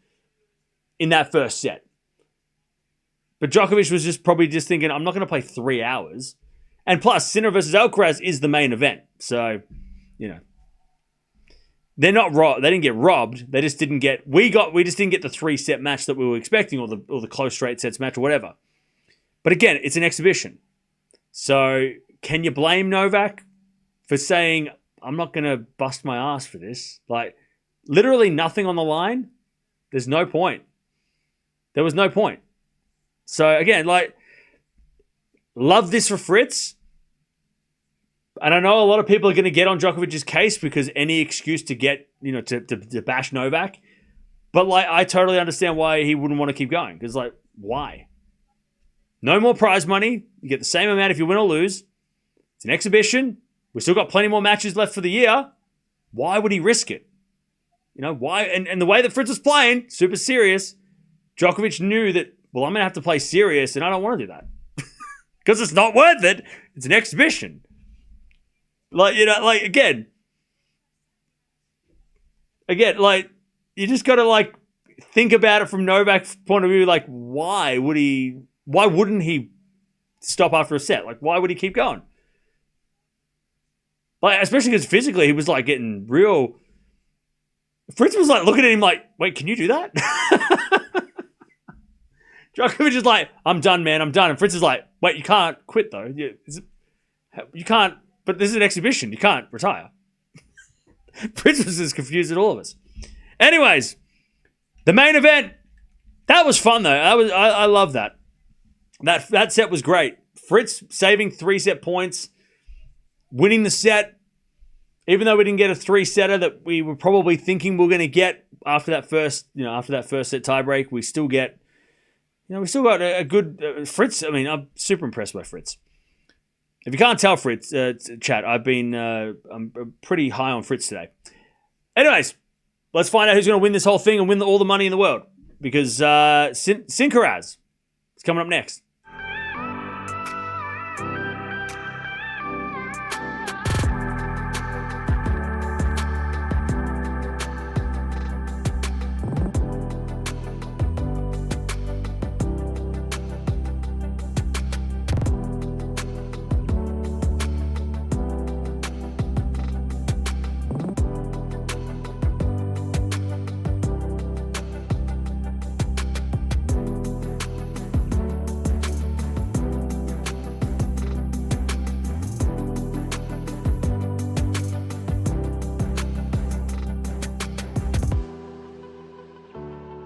in that first set. But Djokovic was probably thinking, I'm not going to play 3 hours. And plus, Sinner versus Alcaraz is the main event. So, they're not robbed. They didn't get robbed. They just didn't get. We just didn't get the 3-set match that we were expecting, or the close straight sets match, or whatever. But again, it's an exhibition. So can you blame Novak for saying, I'm not going to bust my ass for this? Like, literally nothing on the line. There's no point. There was no point. So again, like, love this for Fritz. And I know a lot of people are going to get on Djokovic's case because any excuse to get, to bash Novak. But like, I totally understand why he wouldn't want to keep going. Because like, why? No more prize money. You get the same amount if you win or lose. It's an exhibition. We've still got plenty more matches left for the year. Why would he risk it? Why? And the way that Fritz was playing, super serious, Djokovic knew that, well, I'm going to have to play serious and I don't want to do that. Because it's not worth it. It's an exhibition. Again, like, you just got to, like, think about it from Novak's point of view. Like, why wouldn't he stop after a set? Like, why would he keep going? Like, especially because physically he was, like, getting real. Fritz was, like, looking at him like, wait, can you do that? Djokovic is like, I'm done, man. I'm done. And Fritz is like, wait, you can't quit, though. You can't, but this is an exhibition. You can't retire. Fritz was as confused as all of us. Anyways, the main event, that was fun though. I love that. That set was great. Fritz saving 3-set points, winning the set, even though we didn't get a 3-setter that we were probably thinking we were going to get after that first set tiebreak. We still got a good Fritz. I mean, I'm super impressed by Fritz. If you can't tell, Fritz, chat, I'm pretty high on Fritz today. Anyways, let's find out who's going to win this whole thing and win all the money in the world, because Sinner is coming up next.